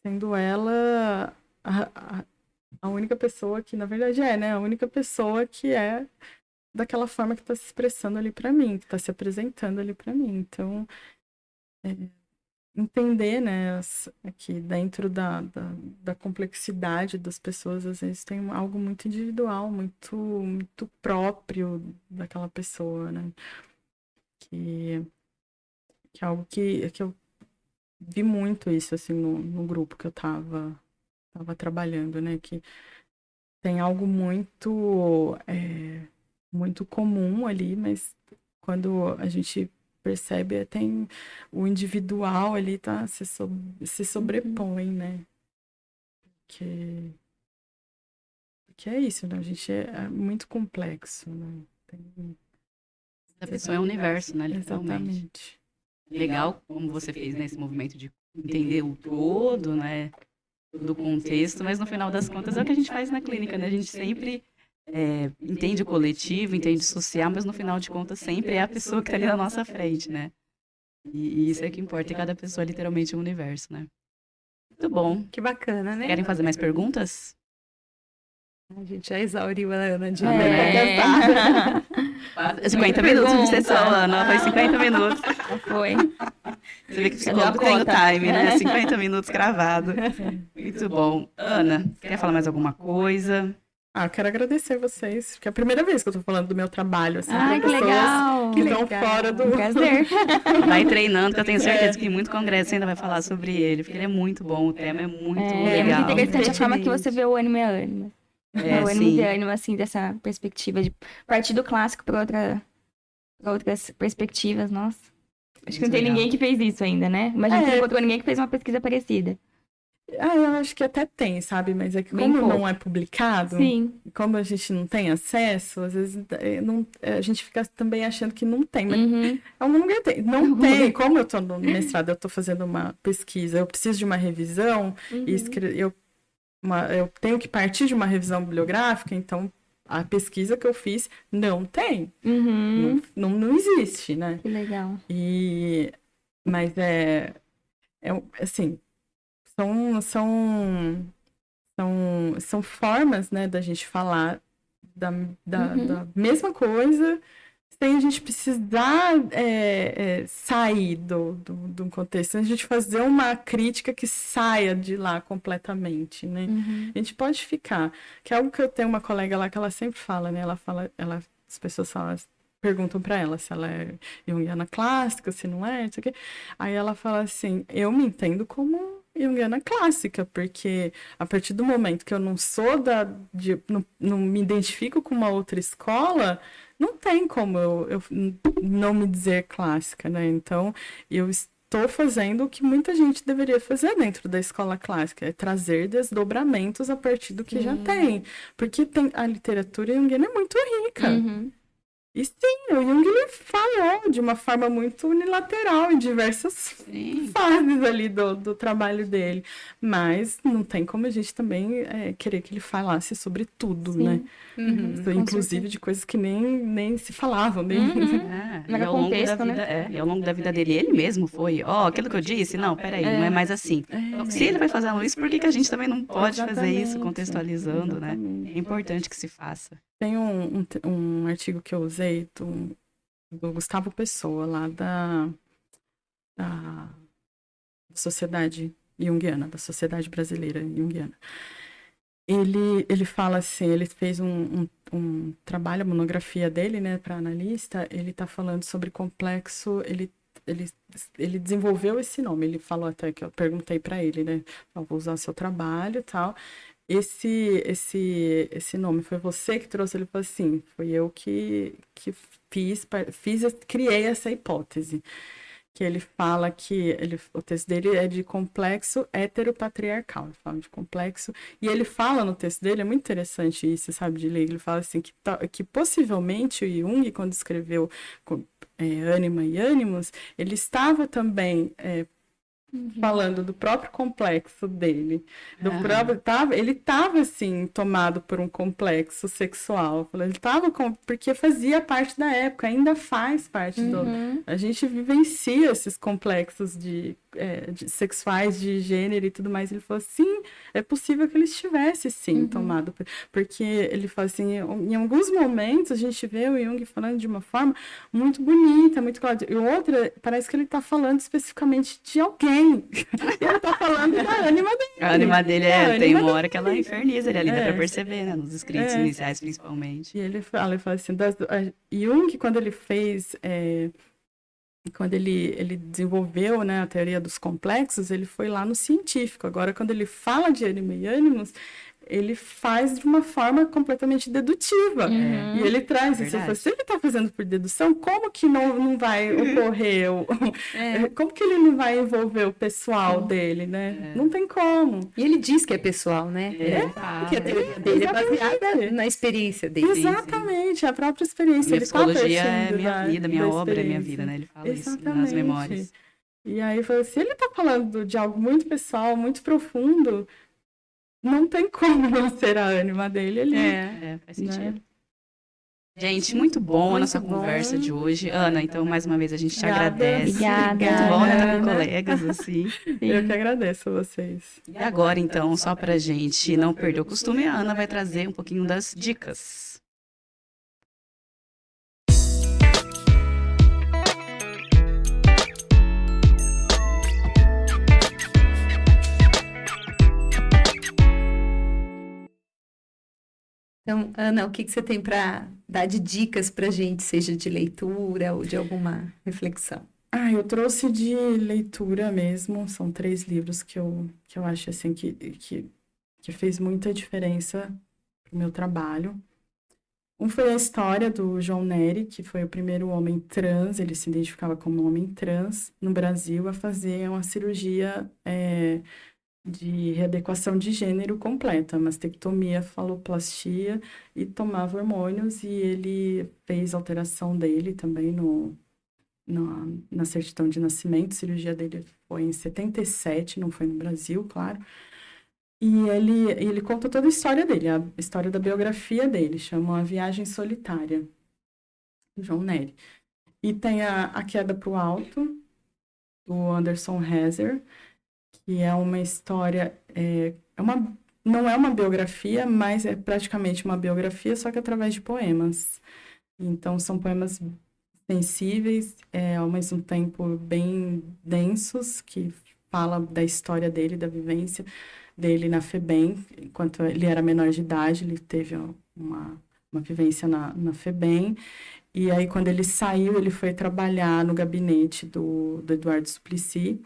sendo ela a única pessoa que, na verdade, né? A única pessoa que é daquela forma que está se expressando ali para mim, que está se apresentando ali para mim. Então, entender, né, que dentro da complexidade das pessoas, às vezes tem algo muito individual, muito, muito próprio daquela pessoa, né? Que é algo que eu vi muito isso, assim, no grupo que eu tava trabalhando, né? Que tem algo muito, muito comum ali, mas quando a gente percebe, tem o individual ali, se sobrepõe, né? Que é isso, né? A gente é muito complexo, né? A pessoa é um universo, né? Literalmente. Exatamente. Legal como você fez nesse movimento de entender o todo, né? Do contexto, mas no final das contas é o que a gente faz na clínica, né? A gente sempre entende o coletivo, entende o social, mas no final de contas sempre é a pessoa que está ali na nossa frente, né? E isso é que importa, e cada pessoa é literalmente um universo, né? Muito bom. Que bacana, né? Querem fazer mais perguntas? A gente já exauriu a Ana de 50 minutos de sessão, Ana. Foi 50 minutos. Foi. Você vê que o psicólogo tem o time, né? 50 minutos gravado. Muito bom. Ana, quer falar mais alguma coisa? Eu quero agradecer vocês, porque é a primeira vez que eu tô falando do meu trabalho, assim, Ai, com que pessoas legal. que estão fora do... Prazer. Vai treinando, que eu tenho certeza que muito congresso ainda vai falar sobre ele, porque ele é muito bom, o tema é muito É legal. muito interessante a forma que você vê o ânimo e a ânima. É, o ânimo sim. e a ânima, assim, dessa perspectiva de partir do clássico para outras perspectivas, nossa. Acho que não tem Legal. ninguém que fez isso ainda, né? Mas a gente não encontrou ninguém que fez uma pesquisa parecida. Eu acho que até tem, sabe? Mas é que Bem como pouco. não é publicado, Sim. como a gente não tem acesso, às vezes a gente fica também achando que não tem, mas Uhum. algum lugar tem. Não tem. Como eu tô no mestrado, eu tô fazendo uma pesquisa, eu preciso de uma revisão, e eu tenho que partir de uma revisão bibliográfica, então a pesquisa que eu fiz não tem. Uhum. Não existe, né? Que legal. Mas assim, são formas, né, da gente falar da mesma coisa sem a gente precisar sair do contexto, sem a gente fazer uma crítica que saia de lá completamente, né? A gente pode ficar, que é algo que eu tenho uma colega lá que ela sempre fala, né? As pessoas perguntam para ela se ela é junguiana clássica, se não é, não sei o quê. Aí ela fala assim, eu me entendo como junguiana clássica, porque a partir do momento que eu não sou não me identifico com uma outra escola, não tem como eu não me dizer clássica, né? Então, eu estou fazendo o que muita gente deveria fazer dentro da escola clássica, é trazer desdobramentos a partir do que já tem. Porque a literatura junguiana é muito rica. E sim, o Jung ele falou de uma forma muito unilateral em diversas fases ali do trabalho dele. Mas não tem como a gente também querer que ele falasse sobre tudo, né? Inclusive de coisas que nem se falavam. Era contexto, E ao longo da vida dele, ele mesmo foi, aquilo que eu disse, não, peraí, não é mais assim. Se ele vai fazendo isso, por que a gente também não pode fazer isso contextualizando, né? É importante que se faça. Tem um artigo que eu usei do Gustavo Pessoa, lá da Sociedade Junguiana, da Sociedade Brasileira Junguiana. Ele fala assim, ele fez um trabalho, a monografia dele, né, para analista, ele está falando sobre complexo, ele desenvolveu esse nome, ele falou até que eu perguntei para ele, né, vou usar seu trabalho e tal. Esse nome foi você que trouxe? Ele falou assim, foi eu que criei essa hipótese. Que ele fala que o texto dele é de complexo heteropatriarcal. Ele fala de complexo. E ele fala no texto dele, é muito interessante isso, sabe, de ler. Ele fala assim, que possivelmente o Jung, quando escreveu Ânima e Ânimos, ele estava também... falando do próprio complexo dele. Ele estava, assim, tomado por um complexo sexual. Ele estava porque fazia parte da época, ainda faz parte A gente vivencia esses complexos de sexuais, de gênero e tudo mais. Ele falou, sim, é possível que ele estivesse, sim, tomado. Porque ele fala assim, em alguns momentos a gente vê o Jung falando de uma forma muito bonita, muito clara. E outra, parece que ele está falando especificamente de alguém. Ele tá falando da ânima dele. A ânima dele tem uma hora que ela inferniza ele ali, dá pra perceber, né? Nos escritos iniciais, principalmente. E ele fala assim, Jung, quando ele fez... quando ele desenvolveu, né, a teoria dos complexos, ele foi lá no científico. Agora, quando ele fala de ânima e ânimos, ele faz de uma forma completamente dedutiva. E ele traz isso. Se ele está fazendo por dedução, como que não vai ocorrer? Como que ele não vai envolver o pessoal dele, né? Não tem como. E ele diz que é pessoal, né? Porque a teoria dele é baseada na experiência dele. Exatamente, a própria experiência. Minha psicologia é minha vida, minha obra é minha vida, né? Ele fala isso nas memórias. E aí, se ele está falando de algo muito pessoal, muito profundo, não tem como não ser a ânima dele ali. Faz sentido. Né? Gente, muito bom a nossa conversa de hoje. Ana, então, mais uma vez, a gente te agradece. Obrigada. Muito bom estar com colegas, assim. Eu que agradeço a vocês. E agora, então, só pra gente não perder o costume, a Ana vai trazer um pouquinho das dicas. Então, Ana, o que você tem para dar de dicas para a gente, seja de leitura ou de alguma reflexão? Eu trouxe de leitura mesmo, são 3 livros que eu acho assim que fez muita diferença pro meu trabalho. Um foi a história do João Nery, que foi o primeiro homem trans, ele se identificava como homem trans no Brasil, a fazer uma cirurgia de readequação de gênero completa, mastectomia, faloplastia, e tomava hormônios, e ele fez alteração dele também na certidão de nascimento. A cirurgia dele foi em 77, não foi no Brasil, claro. E ele conta toda a história dele, a história da biografia dele, chama A Viagem Solitária, João Nery. E tem a Queda para o Alto, do Anderson Hesser, que é uma história, não é uma biografia, mas é praticamente uma biografia, só que através de poemas. Então, são poemas sensíveis, ao mesmo tempo bem densos, que fala da história dele, da vivência dele na FEBEM. Enquanto ele era menor de idade, ele teve uma vivência na FEBEM. E aí, quando ele saiu, ele foi trabalhar no gabinete do Eduardo Suplicy.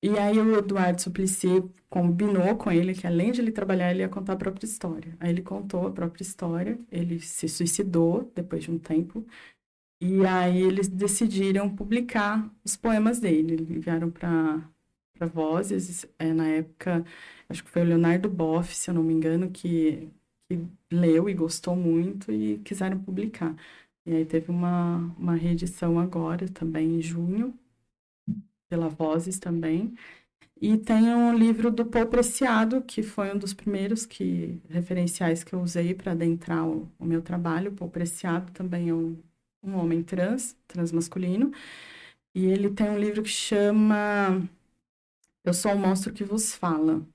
E aí, o Eduardo Suplicy combinou com ele que, além de ele trabalhar, ele ia contar a própria história. Aí, ele contou a própria história, ele se suicidou depois de um tempo. E aí, eles decidiram publicar os poemas dele. Eles enviaram para Vozes, na época, acho que foi o Leonardo Boff, se eu não me engano, que leu e gostou muito e quiseram publicar. E aí teve uma reedição agora, também em junho, pela Vozes também. E tem um livro do Paul Preciado, que foi um dos primeiros referenciais que eu usei para adentrar o meu trabalho. O Paul Preciado também é um homem transmasculino. E ele tem um livro que chama Eu Sou o Monstro que Vos Fala,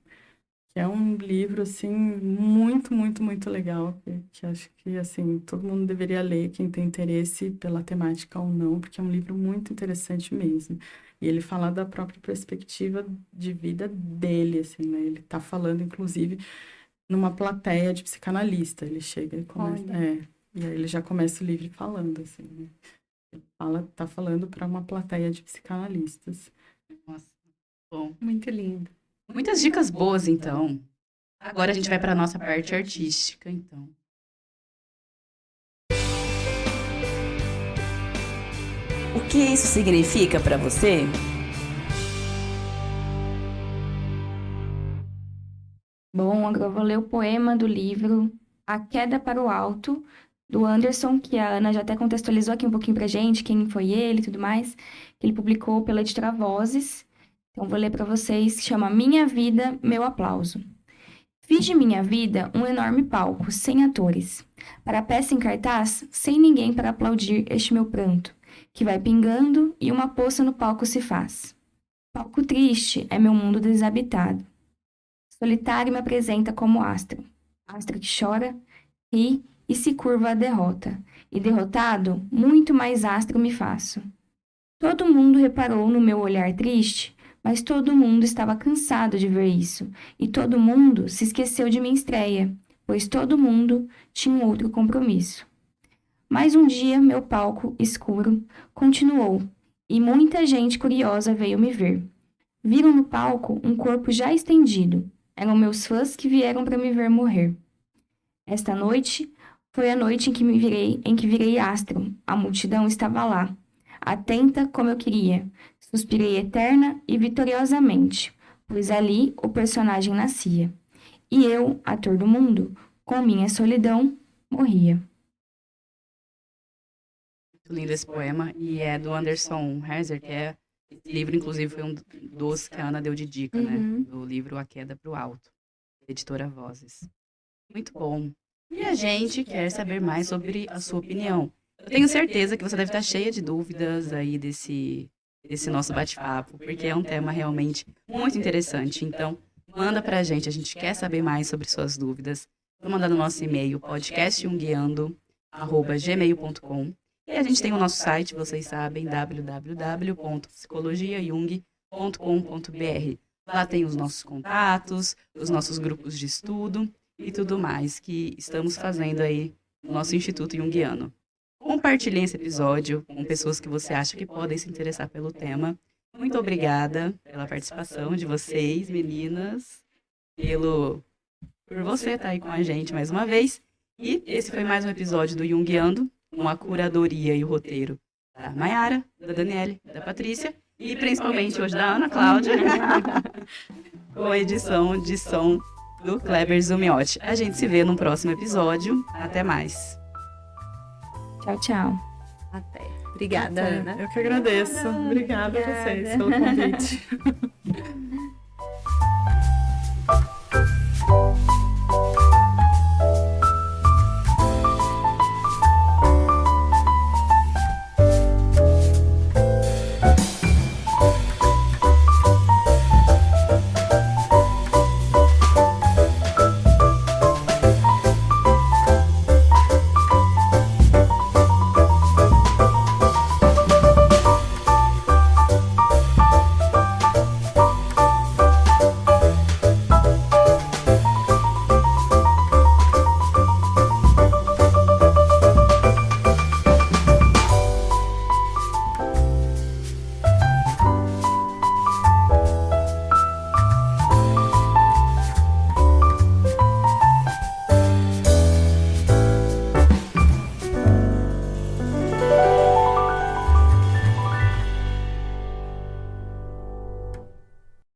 que é um livro, assim, muito, muito, muito legal, que acho que, assim, todo mundo deveria ler, quem tem interesse pela temática ou não, porque é um livro muito interessante mesmo. E ele fala da própria perspectiva de vida dele, assim, né? Ele tá falando, inclusive, numa plateia de psicanalista. Ele chega e começa... e aí ele já começa o livro falando, assim, né? Ele tá falando para uma plateia de psicanalistas. Nossa, bom. Muito lindo. Muitas dicas boas, então. Agora a gente vai para a nossa parte artística, então. O que isso significa para você? Bom, agora eu vou ler o poema do livro A Queda para o Alto, do Anderson, que a Ana já até contextualizou aqui um pouquinho pra gente, quem foi ele e tudo mais, que ele publicou pela editora Vozes. Então, vou ler para vocês, que chama Minha Vida, Meu Aplauso. Fiz de minha vida um enorme palco, sem atores. Para a peça em cartaz, sem ninguém para aplaudir este meu pranto, que vai pingando e uma poça no palco se faz. Palco triste é meu mundo desabitado. Solitário me apresenta como astro. Astro que chora, ri e se curva à derrota. E derrotado, muito mais astro me faço. Todo mundo reparou no meu olhar triste, mas todo mundo estava cansado de ver isso, e todo mundo se esqueceu de minha estreia, pois todo mundo tinha um outro compromisso. Mais um dia, meu palco escuro continuou, e muita gente curiosa veio me ver. Viram no palco um corpo já estendido. Eram meus fãs que vieram para me ver morrer. Esta noite foi a noite em que virei astro. A multidão estava lá, atenta como eu queria. Suspirei eterna e vitoriosamente, pois ali o personagem nascia. E eu, ator do mundo, com minha solidão, morria. Muito lindo esse poema, e é do Anderson Hesser, que esse livro, inclusive, foi um dos que a Ana deu de dica, né? Do livro A Queda para o Alto, editora Vozes. Muito bom. E a gente quer saber mais sobre a sua opinião. Eu tenho certeza que você deve estar cheia de dúvidas aí desse nosso bate-papo, porque é um tema realmente muito interessante. Então, manda pra gente quer saber mais sobre suas dúvidas. Vou mandar no nosso e-mail, podcastunguiando@gmail.com. E a gente tem o nosso site, vocês sabem, www.psicologiajung.com.br. Lá tem os nossos contatos, os nossos grupos de estudo. e tudo mais que estamos fazendo aí no nosso Instituto Jungiano. Compartilhe esse episódio com pessoas que você acha que podem se interessar pelo tema. Muito obrigada pela participação de vocês, meninas, por você estar aí com a gente mais uma vez. E esse foi mais um episódio do Jungiando, com a curadoria e o roteiro da Mayara, da Daniele, da Patrícia e principalmente hoje da Ana Cláudia, com a edição de som do Kleber Zumiotti. A gente se vê no próximo episódio. Até mais. Tchau, tchau. Até. Obrigada, Ana. Eu que agradeço. Obrigada a vocês pelo convite.